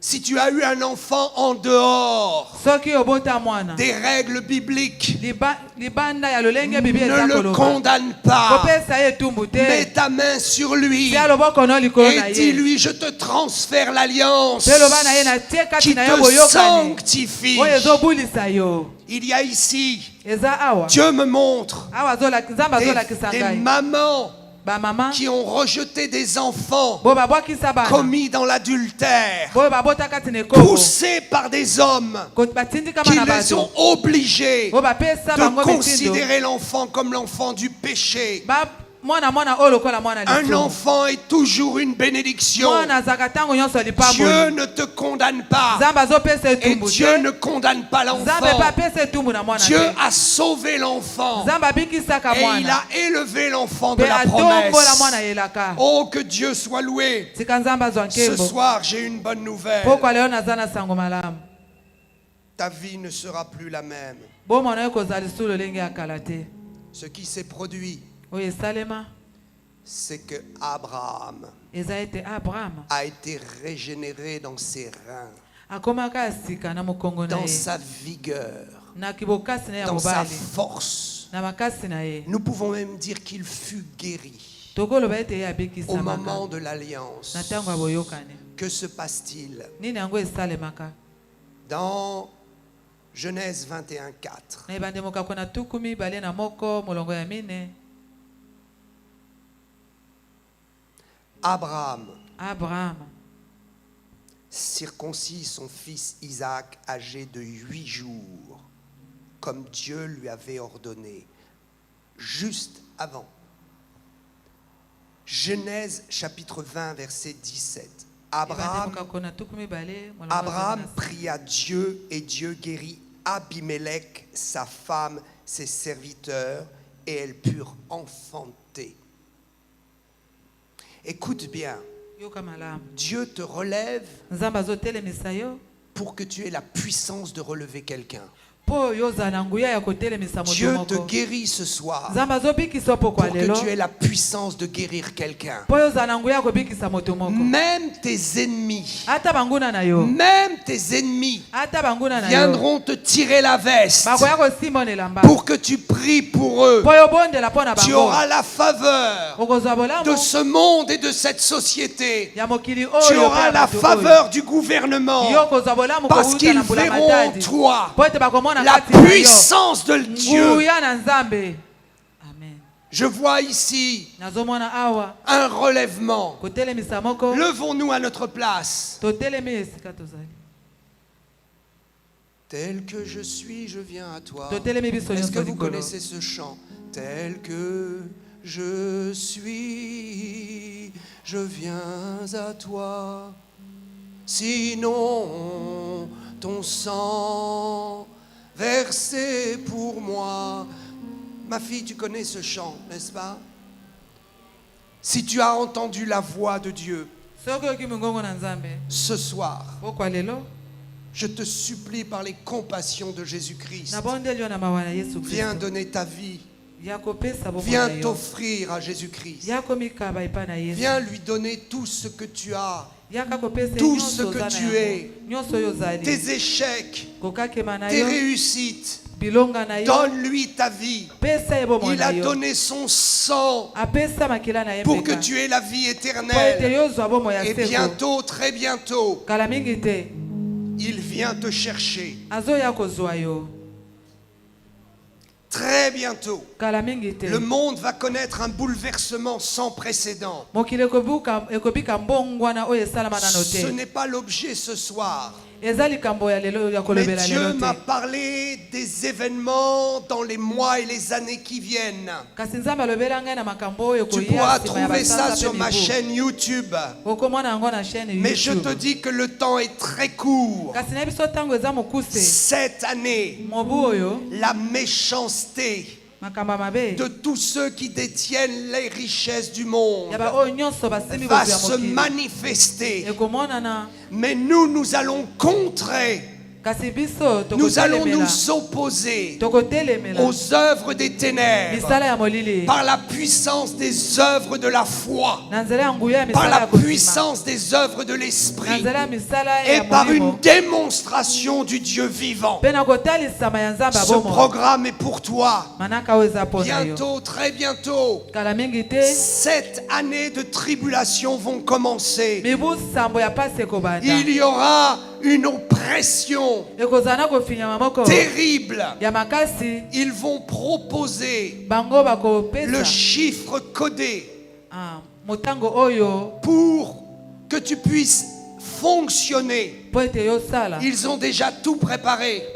Si tu as eu un enfant en dehors des règles bibliques, ne le condamne pas. Mets ta main sur lui et dis-lui: je te transfère l'alliance qui te sanctifie. Il y a ici, Dieu me montre des mamans qui ont rejeté des enfants commis dans l'adultère, poussés par des hommes qui les ont obligés de considérer l'enfant comme l'enfant du péché. Un enfant est toujours une bénédiction. Dieu ne te condamne pas. Et Dieu ne condamne pas l'enfant. Dieu a sauvé l'enfant. Et il a élevé l'enfant de la promesse. Oh, que Dieu soit loué. Ce soir, j'ai une bonne nouvelle. Ta vie ne sera plus la même. Ce qui s'est produit, c'est que Abraham a été régénéré dans ses reins, dans sa vigueur, dans sa force. Nous pouvons même dire qu'il fut guéri au moment de l'alliance. Que se passe-t-il? Dans Genèse 21:4. Abraham circoncit son fils Isaac âgé de 8 jours, comme Dieu lui avait ordonné, juste avant. Genèse chapitre 20 verset 17. Abraham pria Dieu et Dieu guérit Abimelech, sa femme, ses serviteurs, et elles purent enfanter. Écoute bien, Dieu te relève pour que tu aies la puissance de relever quelqu'un. Dieu te guérit ce soir pour que tu aies la puissance de guérir quelqu'un. Même tes ennemis viendront te tirer la veste pour que tu pries pour eux. Tu auras la faveur de ce monde et de cette société. Tu auras la faveur du gouvernement parce qu'ils verront en toi la puissance de Dieu. Je vois ici un relèvement. Levons-nous à notre place. Tel que je suis, je viens à toi. Est-ce que vous connaissez ce chant? Tel que je suis, je viens à toi. Sinon, ton sang versé pour moi. Ma fille, tu connais ce chant, n'est-ce pas? Si tu as entendu la voix de Dieu ce soir, je te supplie par les compassions de Jésus-Christ, viens donner ta vie. Viens t'offrir à Jésus-Christ. Viens lui donner tout ce que tu as, tout ce que tu es, tes échecs, tes réussites. Donne-lui ta vie. Il a donné son sang pour que tu aies la vie éternelle. Et bientôt, très bientôt, il vient te chercher. Très bientôt, le monde va connaître un bouleversement sans précédent. Ce n'est pas l'objet ce soir. Mais Dieu m'a parlé des événements dans les mois et les années qui viennent. Tu pourras trouver ça sur ma chaîne YouTube. Mais je te dis que le temps est très court. Cette année, la méchanceté de tous ceux qui détiennent les richesses du monde va se manifester. Mais nous allons contrer. Nous allons nous opposer aux œuvres des ténèbres par la puissance des œuvres de la foi, par la puissance des œuvres de l'esprit et par une démonstration du Dieu vivant. Ce programme est pour toi. Bientôt, très bientôt, 7 années de tribulation vont commencer. Il y aura une oppression terrible. Ils vont proposer le chiffre codé pour que tu puisses fonctionner. Ils ont déjà tout préparé.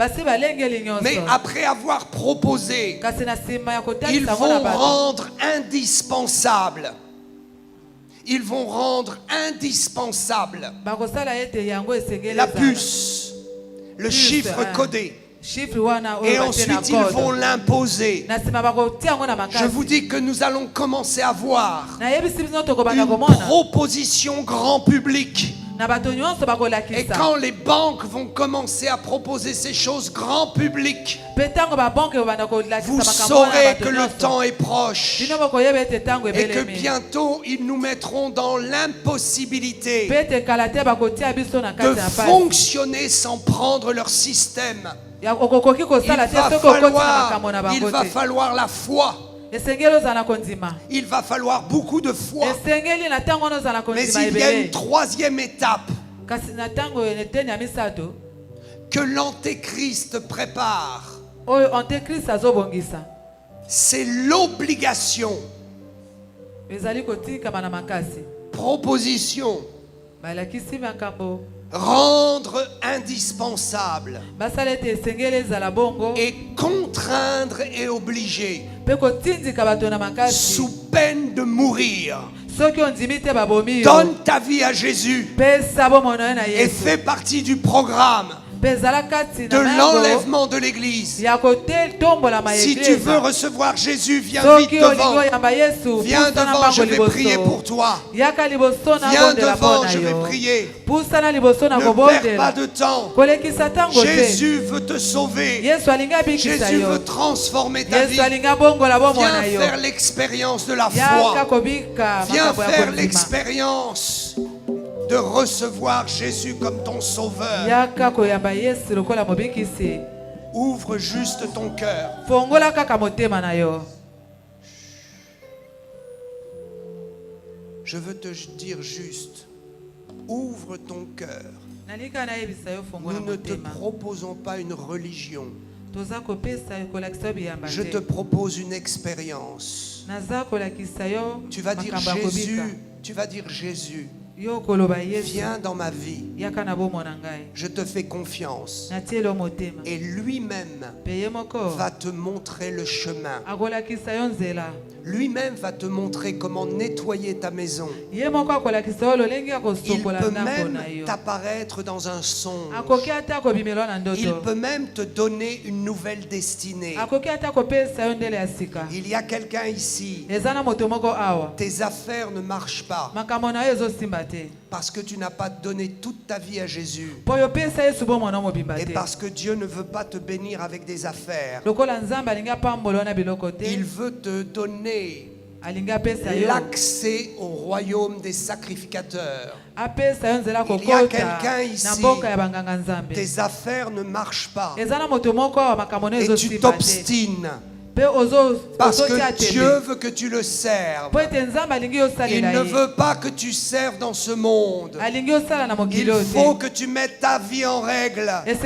Mais après avoir proposé, ils vont rendre indispensable. Ils vont rendre indispensable la puce, le chiffre codé. Et ensuite ils vont l'imposer. Je vous dis que nous allons commencer à voir une proposition grand public. Et quand les banques vont commencer à proposer ces choses grand public, vous saurez que le temps est proche et que bientôt ils nous mettront dans l'impossibilité de fonctionner sans prendre leur système. Il va falloir la foi. Il va falloir beaucoup de foi. Mais il y a une troisième étape que l'Antéchrist prépare. C'est l'obligation. Proposition. Rendre indispensable et contraindre et obliger sous peine de mourir. Donne ta vie à Jésus et fais partie du programme de l'enlèvement de l'église. Si tu veux recevoir Jésus, viens vite devant. Viens devant, je vais prier pour toi. Viens devant, je vais prier. Ne perds pas de temps. Jésus veut te sauver. Jésus veut transformer ta vie. Viens faire l'expérience de la foi. Viens faire l'expérience de recevoir Jésus comme ton sauveur. Ouvre juste ton cœur. Je veux te dire juste, ouvre ton cœur. Nous ne te proposons pas une religion. Je te propose une expérience. Tu vas dire Jésus, tu vas dire Jésus. Viens dans ma vie. Je te fais confiance. Et lui-même va te montrer le chemin. Lui-même va te montrer comment nettoyer ta maison. Il peut même t'apparaître dans un songe. Il peut même te donner une nouvelle destinée. Il y a quelqu'un ici. Tes affaires ne marchent pas. Parce que tu n'as pas donné toute ta vie à Jésus. Et parce que Dieu ne veut pas te bénir avec des affaires. Il veut te donner l'accès au royaume des sacrificateurs. Il y a quelqu'un ici, tes affaires ne marchent pas et tu t'obstines. Parce que Dieu veut que tu le serves. Il ne veut pas que tu serves dans ce monde. Il faut que tu mettes ta vie en règle. Il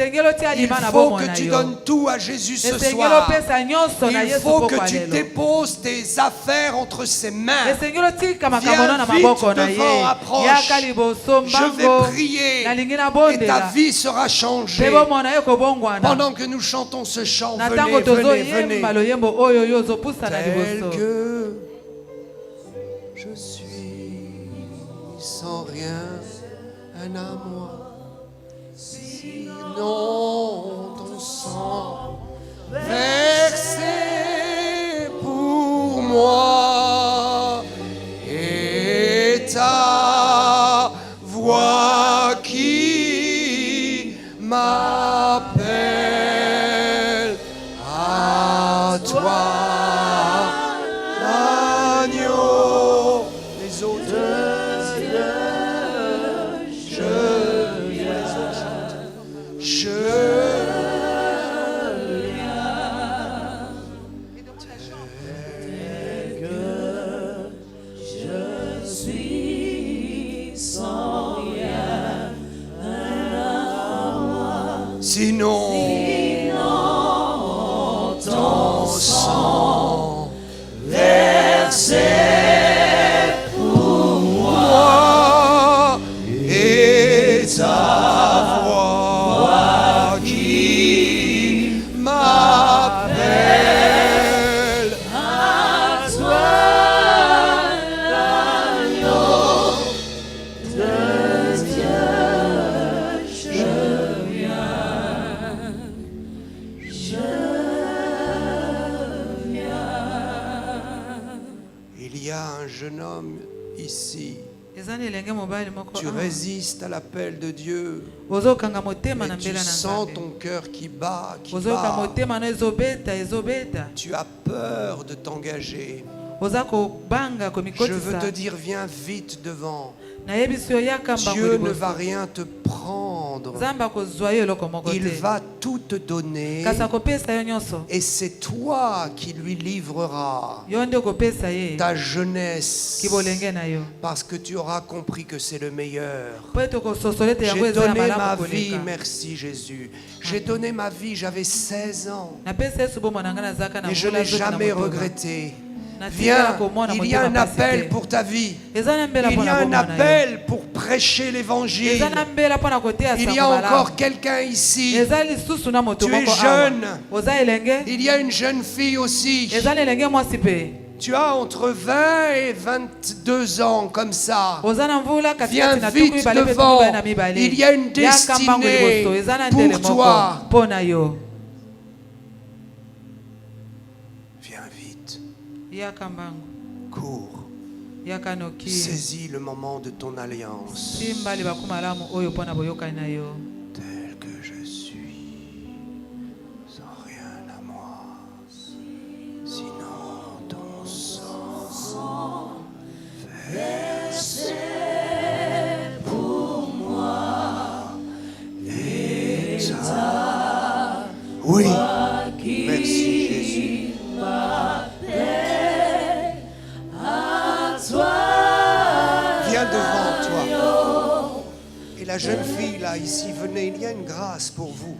faut que tu donnes tout à Jésus ce soir. Il faut que tu déposes tes affaires entre ses mains. Viens vite devant, approche. Je vais prier et ta vie sera changée. Pendant que nous chantons ce chant, venez, venez. Tel que je suis sans rien à moi, sinon ton sang versé pour moi et ta voix qui m'appelle à toi. Sinon, ton sang versé pour moi et ta voix qui m'appelle à toi, l'agneau de Dieu, je viens. Il y a un jeune homme ici. Tu résistes à l'appel de Dieu. Mais tu sens ton cœur qui bat, qui bat. Tu as peur de t'engager. Je veux te dire, viens vite devant. Dieu ne va rien te prendre. Il va tout te donner. Et c'est toi qui lui livreras ta jeunesse. Parce que tu auras compris que c'est le meilleur. J'ai donné ma vie, merci Jésus. J'ai donné ma vie, j'avais 16 ans. Et je n'ai jamais regretté. Viens, il y a un appel pour ta vie. Il y a un appel pour prêcher l'évangile. Il y a encore quelqu'un ici. Tu es jeune. Il y a une jeune fille aussi. Tu as entre 20 et 22 ans comme ça. Viens vite devant. Il y a une destinée pour toi. Cours. Saisis le moment de ton alliance. Tel que je suis, sans rien à moi, sinon ton sang versé pour moi et ta. Oui, merci Jésus. Viens devant toi. Et la jeune fille là, ici, venez, il y a une grâce pour vous.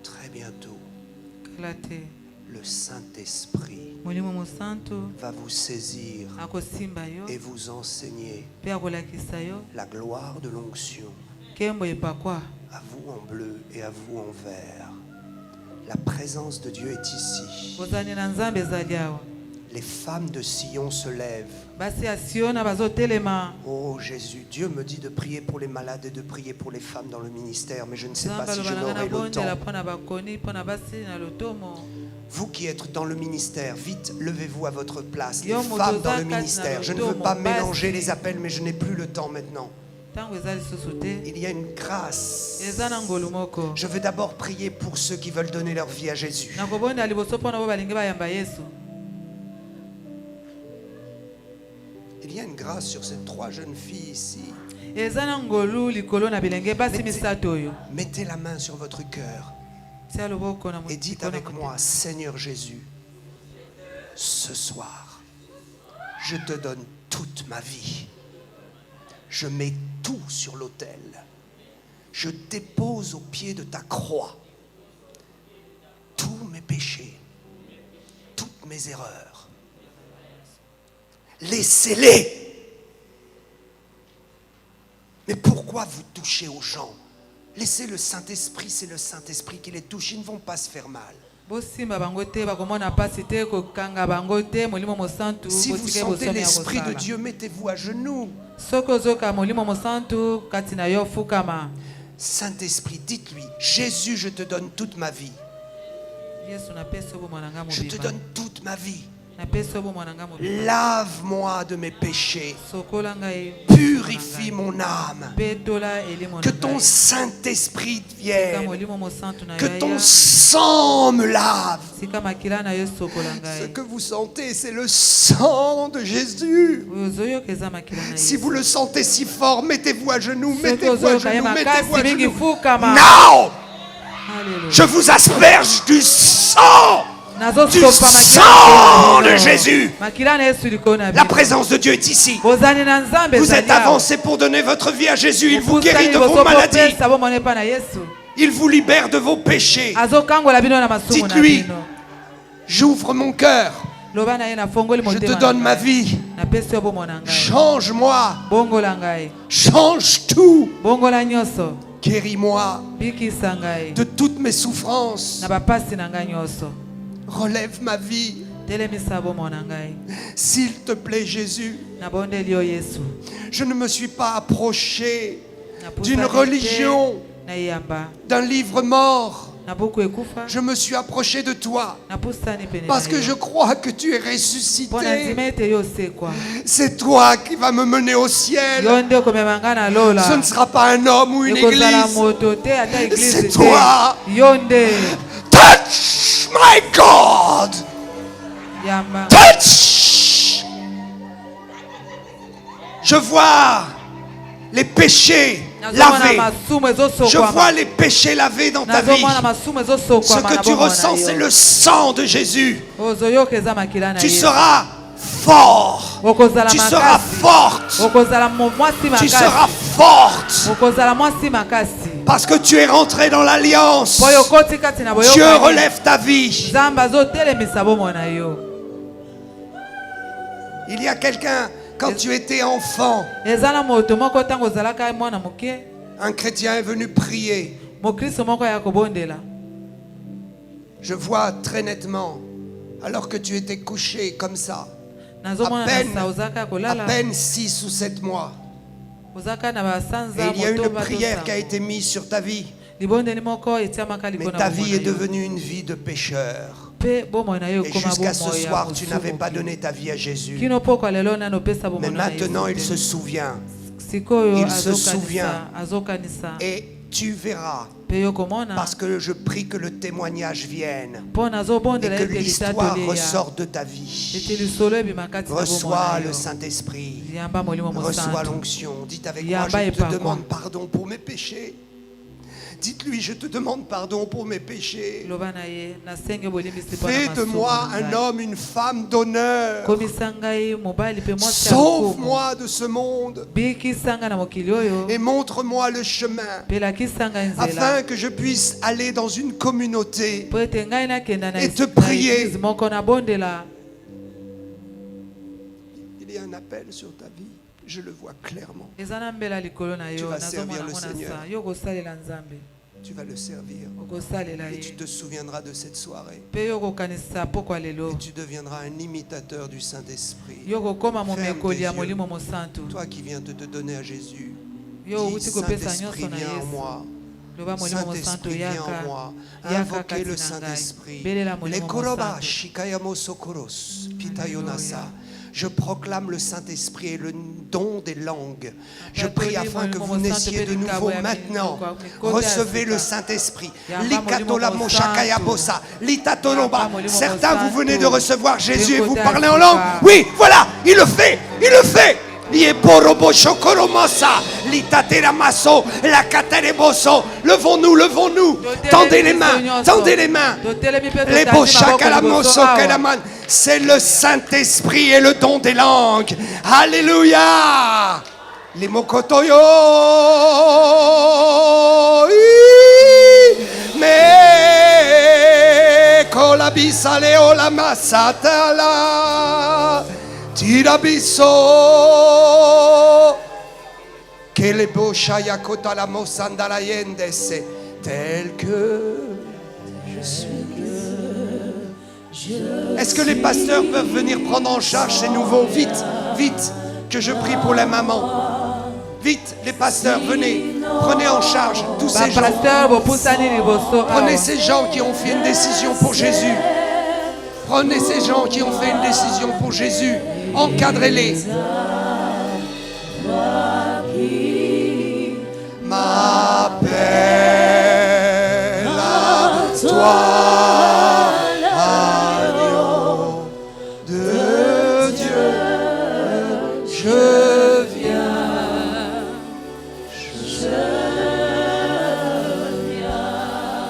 Très bientôt, le Saint-Esprit va vous saisir et vous enseigner la gloire de l'onction. À vous en bleu et à vous en vert. La présence de Dieu est ici. Les femmes de Sion se lèvent. Oh Jésus, Dieu me dit de prier pour les malades et de prier pour les femmes dans le ministère, mais je ne sais pas si je n'aurai le temps. Vous qui êtes dans le ministère, vite, levez-vous à votre place. Les femmes dans le ministère, je ne veux pas mélanger les appels, mais je n'ai plus le temps maintenant. Il y a une grâce. Je veux d'abord prier pour ceux qui veulent donner leur vie à Jésus. Il y a une grâce sur ces 3 jeunes filles ici. Mettez la main sur votre cœur et dites avec moi, Seigneur Jésus, ce soir, je te donne toute ma vie. Je mets tout sur l'autel. Je dépose au pied de ta croix tous mes péchés, toutes mes erreurs. Laissez-les. Mais pourquoi vous touchez aux gens? Laissez le Saint-Esprit, c'est le Saint-Esprit qui les touche. Ils ne vont pas se faire mal. Si vous sentez l'Esprit de Dieu, mettez-vous à genoux. Saint-Esprit, dites-lui, Jésus, je te donne toute ma vie. Je te donne toute ma vie. Lave-moi de mes péchés. Purifie mon âme. Que ton Saint-Esprit vienne. Que ton sang me lave. Ce que vous sentez, c'est le sang de Jésus. Si vous le sentez si fort, mettez-vous à genoux. Mettez-vous à genoux. Mettez-vous à genoux. Non! Je vous asperge du sang. Du sang de Jésus. La présence de Dieu est ici. Vous êtes avancé pour donner votre vie à Jésus. Il vous guérit de vos maladies. Il vous libère de vos péchés. Dites-lui, j'ouvre mon cœur. Je te donne ma vie. Change-moi. Change tout. Guéris-moi de toutes mes souffrances. Relève ma vie. S'il te plaît, Jésus. Je ne me suis pas approché d'une religion, d'un livre mort. Je me suis approché de toi parce que je crois que tu es ressuscité. C'est toi qui vas me mener au ciel. Ce ne sera pas un homme ou une église. C'est toi. Touch my God. Touch. Je vois les péchés lavés. Je vois les péchés lavés dans ta vie. Ce que tu ressens, c'est le sang de Jésus. Tu seras fort. Tu seras forte. Tu seras forte. Parce que tu es rentré dans l'alliance. Dieu relève ta vie. Il y a quelqu'un, quand tu étais enfant, un chrétien est venu prier. Je vois très nettement, alors que tu étais couché comme ça, à peine 6 ou 7 mois. Et il y a une prière qui a été mise sur ta vie. Mais ta vie est devenue une vie de pécheur. Et jusqu'à ce soir, tu n'avais pas donné ta vie à Jésus. Mais maintenant, il se souvient. Il se souvient. Et tu verras. Parce que je prie que le témoignage vienne. Et que l'histoire ressorte de ta vie. Reçois le Saint-Esprit. Reçois l'onction. Dites avec moi, je te demande pardon pour mes péchés. Dites-lui, je te demande pardon pour mes péchés. Fais de moi un homme, une femme d'honneur. Sauve-moi de ce monde. Et montre-moi le chemin. Afin que je puisse aller dans une communauté et te prier. Il y a un appel sur ta vie. Je le vois clairement. Tu vas servir le Seigneur. Tu vas le servir. Et tu te souviendras de cette soirée. Et tu deviendras un imitateur du Saint-Esprit. Ferme tes yeux. Toi qui viens de te donner à Jésus. Dis, Saint-Esprit, viens en moi. Saint-Esprit, viens en moi. Invoquez le Saint-Esprit. Les koroba shikayamo sokoros pitayonasa. Je proclame le Saint-Esprit et le don des langues. Je prie afin que vous naissiez de nouveau maintenant. Recevez le Saint-Esprit. Certains, vous venez de recevoir Jésus et vous parlez en langue. Oui, voilà, il le fait. Il le fait. Levons-nous, levons-nous. Tendez les mains, tendez les mains. C'est le Saint-Esprit et le don des langues. Alléluia. Les mokotoyo. Mais kolabisa leo la masatala. Tirabiso. Que les boshaya kota la mosandala yendese. Tel que je suis. Est-ce que les pasteurs peuvent venir prendre en charge ces nouveaux? Vite, vite, que je prie pour les mamans. Vite, les pasteurs, venez, prenez en charge tous ces gens. Prenez ces gens qui ont fait une décision pour Jésus. Prenez ces gens qui ont fait une décision pour Jésus. Encadrez-les. M'appelle à toi.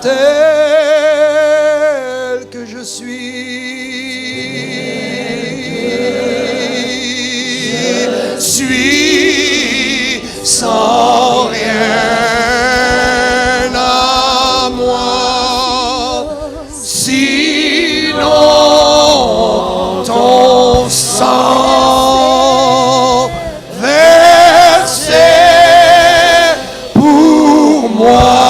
Tel que je suis sans rien à moi, sinon ton sang versé pour moi.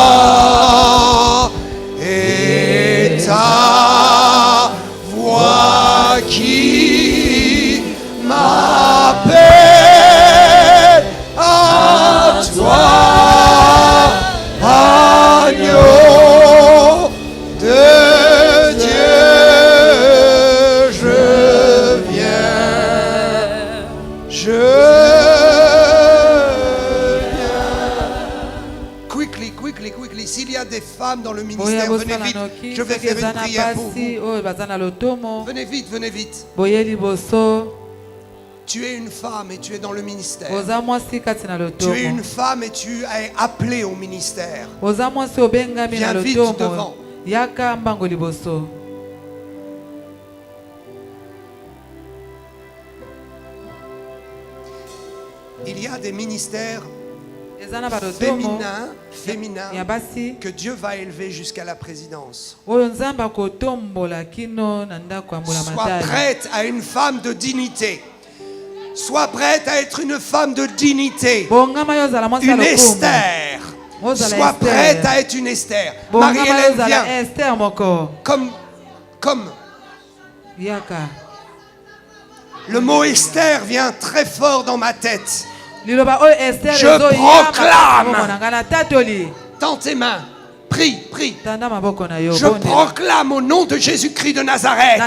Dans le ministère, venez vite, je vais faire une prière pour vous. Venez vite, venez vite. Tu es une femme et tu es dans le ministère. Tu es une femme et tu es appelée au ministère. Viens vite devant. Il y a des ministères féminin que Dieu va élever jusqu'à la présidence. Sois prête à une femme de dignité. Sois prête à être une femme de dignité. Une Esther. Sois prête à être une Esther. Marie-Hélène, viens. Comme le mot Esther vient très fort dans ma tête. Je proclame. Tends tes mains. Prie, prie. Je proclame au nom de Jésus-Christ de Nazareth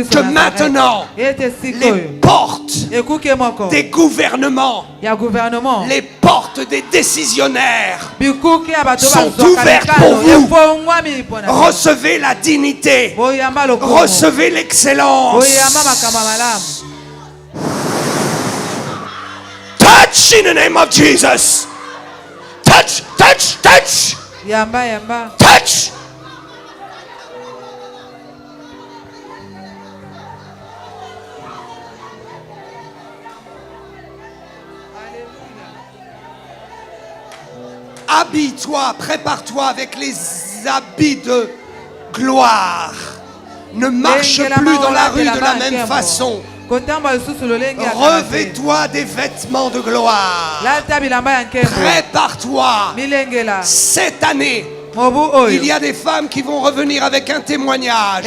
que maintenant les portes des gouvernements, les portes des décisionnaires sont ouvertes pour vous. Recevez la dignité. Recevez l'excellence. Touch in the name of Jesus. Touch, touch, touch. Yamba, yamba. Touch. Habille-toi, prépare-toi avec les habits de gloire. Ne marche plus dans la rue de la même façon. Revêt-toi des vêtements de gloire. Prépare-toi. Cette année, il y a des femmes qui vont revenir avec un témoignage.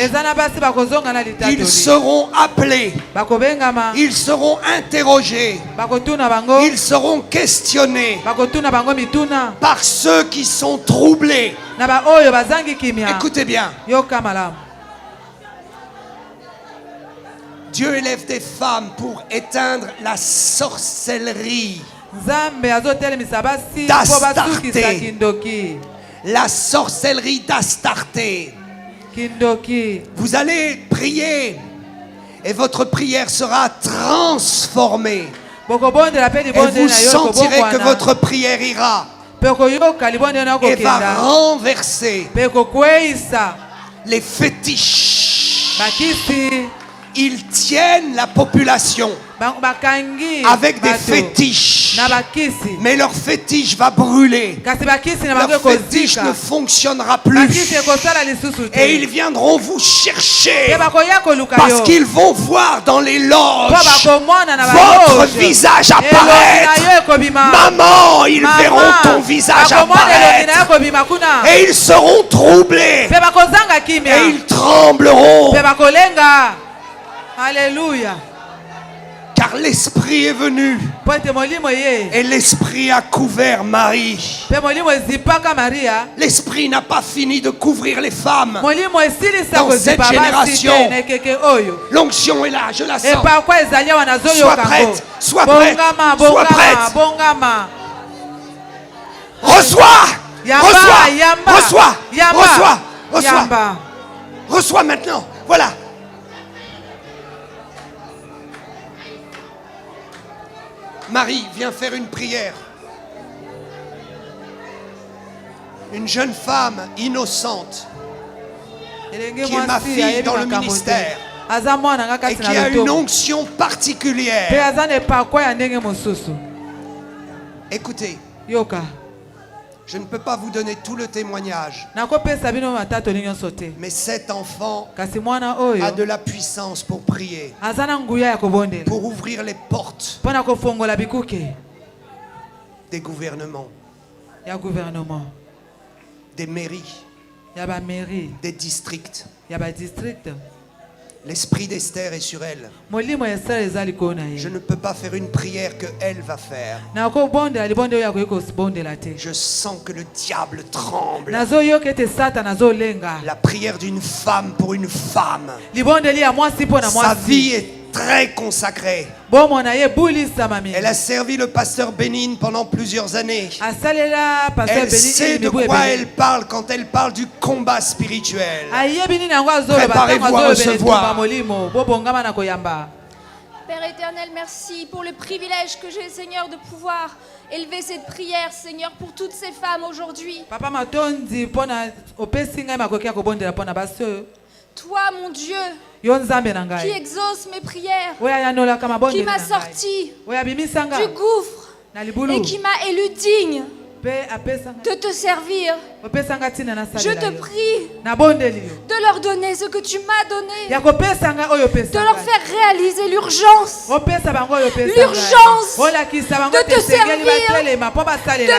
Ils seront appelés. Ils seront interrogés. Ils seront questionnés par ceux qui sont troublés. Écoutez bien. Dieu élève des femmes pour éteindre la sorcellerie d'Astarté. La sorcellerie d'Astarté. Vous allez prier et votre prière sera transformée. Et vous sentirez que votre prière ira et va renverser les fétiches. Ils tiennent la population avec des fétiches, mais leur fétiche va brûler. Leur fétiche ne fonctionnera plus. Et ils viendront vous chercher parce qu'ils vont voir dans les loges votre visage apparaître. Maman, ils verront ton visage apparaître. Et ils seront troublés. Et ils trembleront. Alléluia. Car l'Esprit est venu et l'Esprit a couvert Marie. L'Esprit n'a pas fini de couvrir les femmes dans cette génération. L'onction est là, je la sens. Sois prête, sois prête, sois prête. Reçois, reçois, reçois, reçois, reçois. Reçois maintenant, voilà. Marie vient faire une prière. Une jeune femme innocente qui est ma fille dans le ministère et qui a une onction particulière. Écoutez, je ne peux pas vous donner tout le témoignage, mais cet enfant a de la puissance pour prier, pour ouvrir les portes des gouvernements, des mairies, des districts. L'esprit d'Esther est sur elle. Je ne peux pas faire une prière que elle va faire. Je sens que le diable tremble. La prière d'une femme pour une femme. Sa vie est très consacrée. Elle a servi le pasteur Bénin pendant plusieurs années. Elle sait de quoi elle parle quand elle parle du combat spirituel. Préparez-vous à recevoir. Père éternel, merci pour le privilège que j'ai, Seigneur, de pouvoir élever cette prière, Seigneur, pour toutes ces femmes aujourd'hui. Toi, mon Dieu, qui exauce mes prières, qui m'a sorti du gouffre et qui m'a élu digne de te servir. Je te prie de leur donner ce que tu m'as donné, de leur faire réaliser l'urgence de te servir, de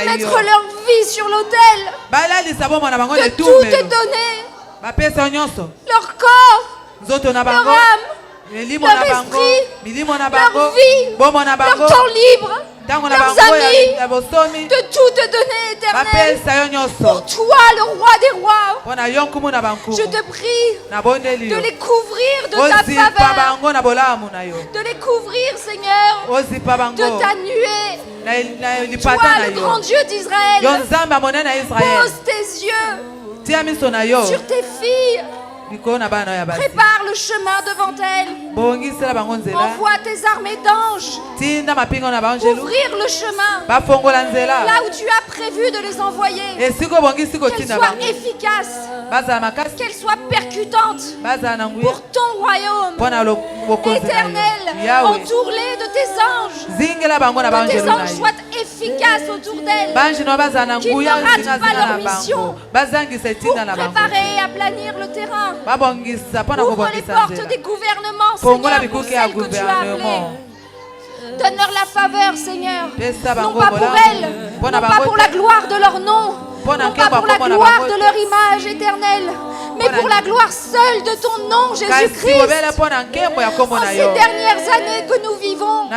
mettre leur vie sur l'autel, de tout te donner. Leur corps, leur âme, leur esprit, leur vie, leur temps libre, leurs amis, de tout te donner, éternel, pour toi, le roi des rois. Je te prie de les couvrir de ta faveur, de les couvrir, Seigneur, de ta nuée. Toi, le grand Dieu d'Israël, pose tes yeux sur tes filles. Prépare le chemin devant elles. Envoie tes armées d'anges. Ouvrir le chemin là où tu as prévu de les envoyer. Qu'elles soient efficaces, qu'elles soient percutantes pour ton royaume éternel. Entoure-les de tes anges. Que tes anges soient efficaces autour d'elles, qu'ils ne ratent pas leur mission pour préparer et aplanir le terrain. Ouvre les portes des gouvernements, Seigneur, pour celles que tu as appelées. Donne-leur la faveur, Seigneur, non pas pour elles, non pas pour la gloire de leur nom, non pas pour la gloire de leur image éternelle, mais pour la gloire seule de ton nom, Jésus-Christ. En ces dernières années que nous vivons, ces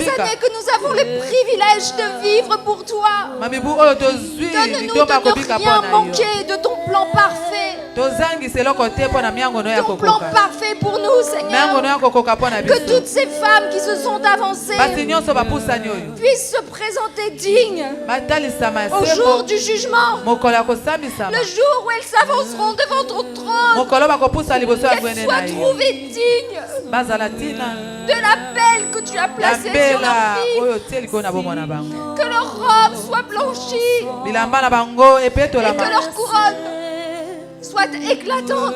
années que nous avons le privilège de vivre pour toi, donne-nous de ne rien manquer de ton plan parfait. Ton plan parfait pour nous, Seigneur. Que toutes ces femmes qui se sont avancées puissent se présenter dignes au jour du jugement. Le jour où elles s'avanceront devant ton trône. Qu'elles soient trouvées dignes de l'appel que tu as placé sur leur vie. Que leur robe soit blanchie et que leur couronne soit éclatante.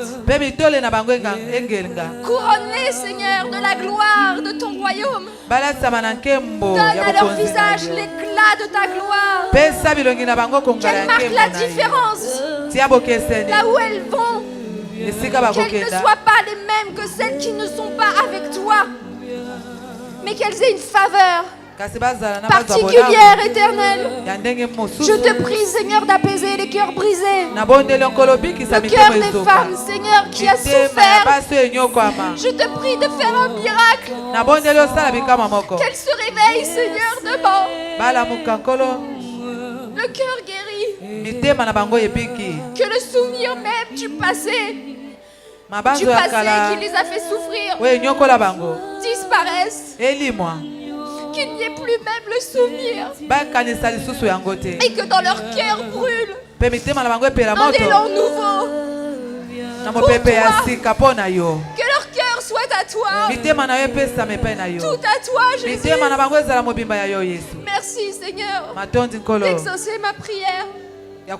Couronne-les, Seigneur, de la gloire de ton royaume. Donne à leur visage l'éclat de ta gloire. Qu'elles marquent la différence là où elles vont. Qu'elles ne soient pas les mêmes que celles qui ne sont pas avec toi, mais qu'elles aient une faveur particulière, éternelle. Je te prie, Seigneur, d'apaiser les cœurs brisés. Le cœur des femmes, Seigneur, qui a souffert. Je te prie de faire un miracle. Qu'elles se réveillent, Seigneur, devant. Le cœur guéri. Que le souvenir même du passé qui les a fait souffrir disparaisse. Qu'il n'y ait plus même le souvenir. Et que dans leur cœur brûle un élan nouveau pour toi. Que leur cœur soit à toi. Tout à toi, Jésus. Merci, Seigneur, d'exaucer ma prière. Je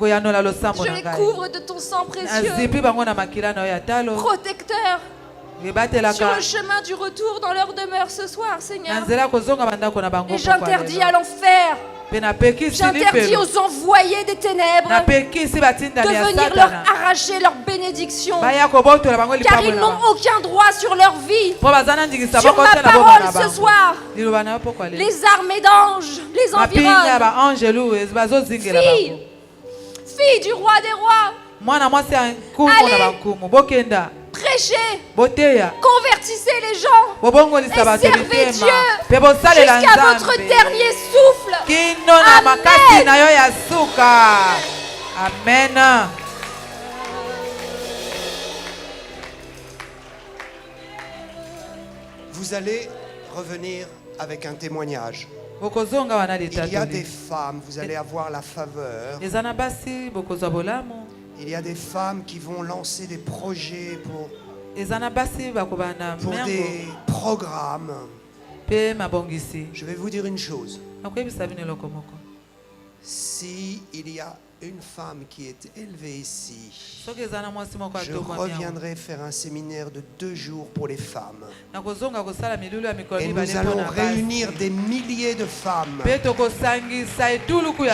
les couvre de ton sang précieux, protecteur, sur le chemin du retour dans leur demeure ce soir, Seigneur. Et j'interdis à l'enfer, j'interdis aux envoyés des ténèbres de venir leur arracher leur bénédiction, car ils n'ont aucun droit sur leur vie. Sur ma parole ce soir, les armées d'anges les environnent. Fille du roi des rois, allez, prêchez, convertissez les gens et servez Dieu jusqu'à votre dernier souffle. Amen. Vous allez revenir avec un témoignage. Il y a des femmes, vous allez avoir la faveur. Il y a des femmes qui vont lancer des projets pour des programmes. Je vais vous dire une chose. Si il y a une femme qui est élevée ici, je reviendrai faire un séminaire de 2 jours pour les femmes. Et nous allons réunir des milliers de femmes.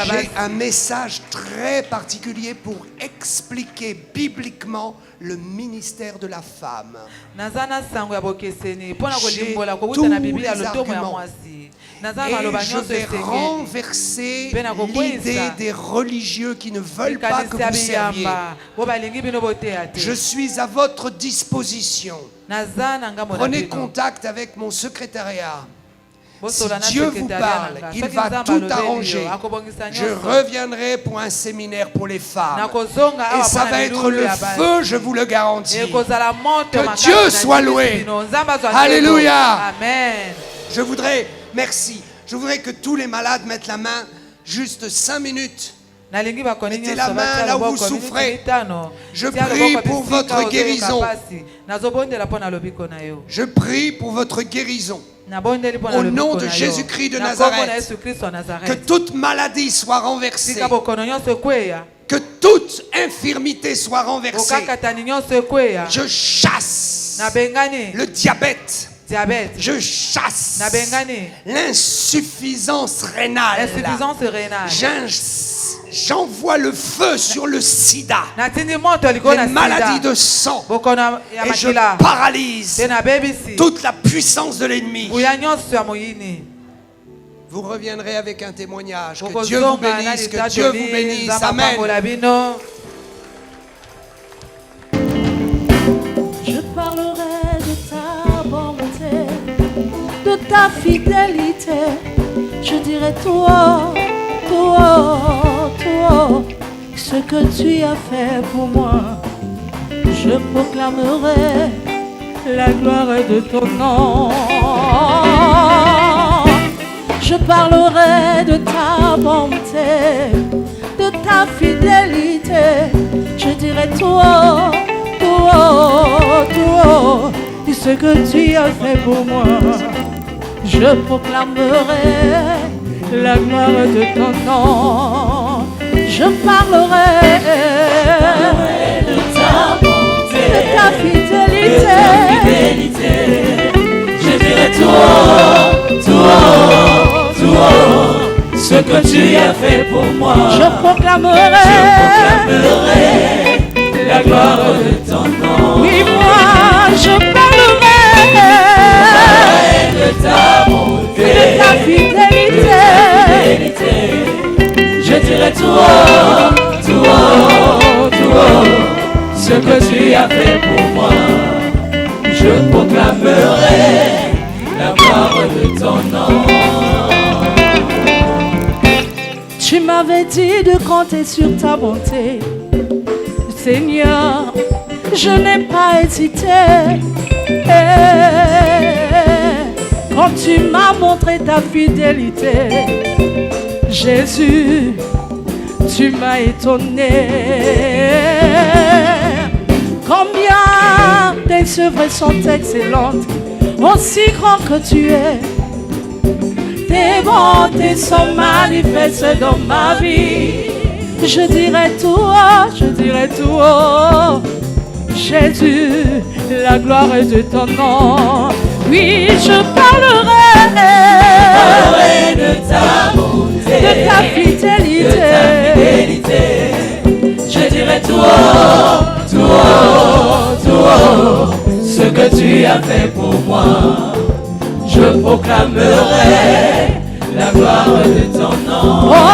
J'ai un message très particulier pour expliquer bibliquement le ministère de la femme. J'ai tous les arguments. Et je vais renverser l'idée des religieux qui ne veulent pas que vous serviez. Je suis à votre disposition. Prenez contact avec mon secrétariat. Si Dieu vous parle, il va tout arranger. Je reviendrai pour un séminaire pour les femmes. Et ça va être le feu, je vous le garantis. Que Dieu soit loué. Alléluia. Amen. Merci. Je voudrais que tous les malades mettent la main juste 5 minutes. Mettez la main là où vous souffrez. Je prie pour votre guérison. Je prie pour votre guérison. Au nom de Jésus-Christ de Nazareth. Que toute maladie soit renversée. Que toute infirmité soit renversée. Je chasse le diabète. Je chasse l'insuffisance rénale. J'envoie le feu sur le sida, les maladies de sang, et je paralyse toute la puissance de l'ennemi. Vous reviendrez avec un témoignage. Que Dieu vous bénisse, que Dieu vous bénisse. Amen. Je parlerai de ta bonté, de ta fidélité. Je dirai toi, ce que tu as fait pour moi. je proclamerai la gloire de ton nom. Je parlerai de ta bonté, de ta fidélité. Je dirai toi, toi, toi, dis ce que tu as fait pour moi. Je proclamerai la gloire de ton nom. Je parlerai de ta bonté, de ta fidélité. Je dirai toi, toi, toi, ce que tu as fait pour moi. Je proclamerai la gloire de ton nom. Oui, moi je parlerai de ta bonté, de ta fidélité. Je dirai toi, toi, toi, ce que tu as fait pour moi. Je proclamerai la gloire de ton nom. Tu m'avais dit de compter sur ta bonté, Seigneur, je n'ai pas hésité. Quand tu m'as montré ta fidélité, Jésus, tu m'as étonné. Combien tes œuvres sont excellentes, aussi grand que tu es. Tes bontés sont manifestes dans ma vie. Je dirai toi, Jésus, la gloire est de ton nom. Oui, je parlerai de ta bonté, de ta fidélité. Je dirai toi, toi, toi, ce que tu as fait pour moi. Je proclamerai la gloire de ton nom.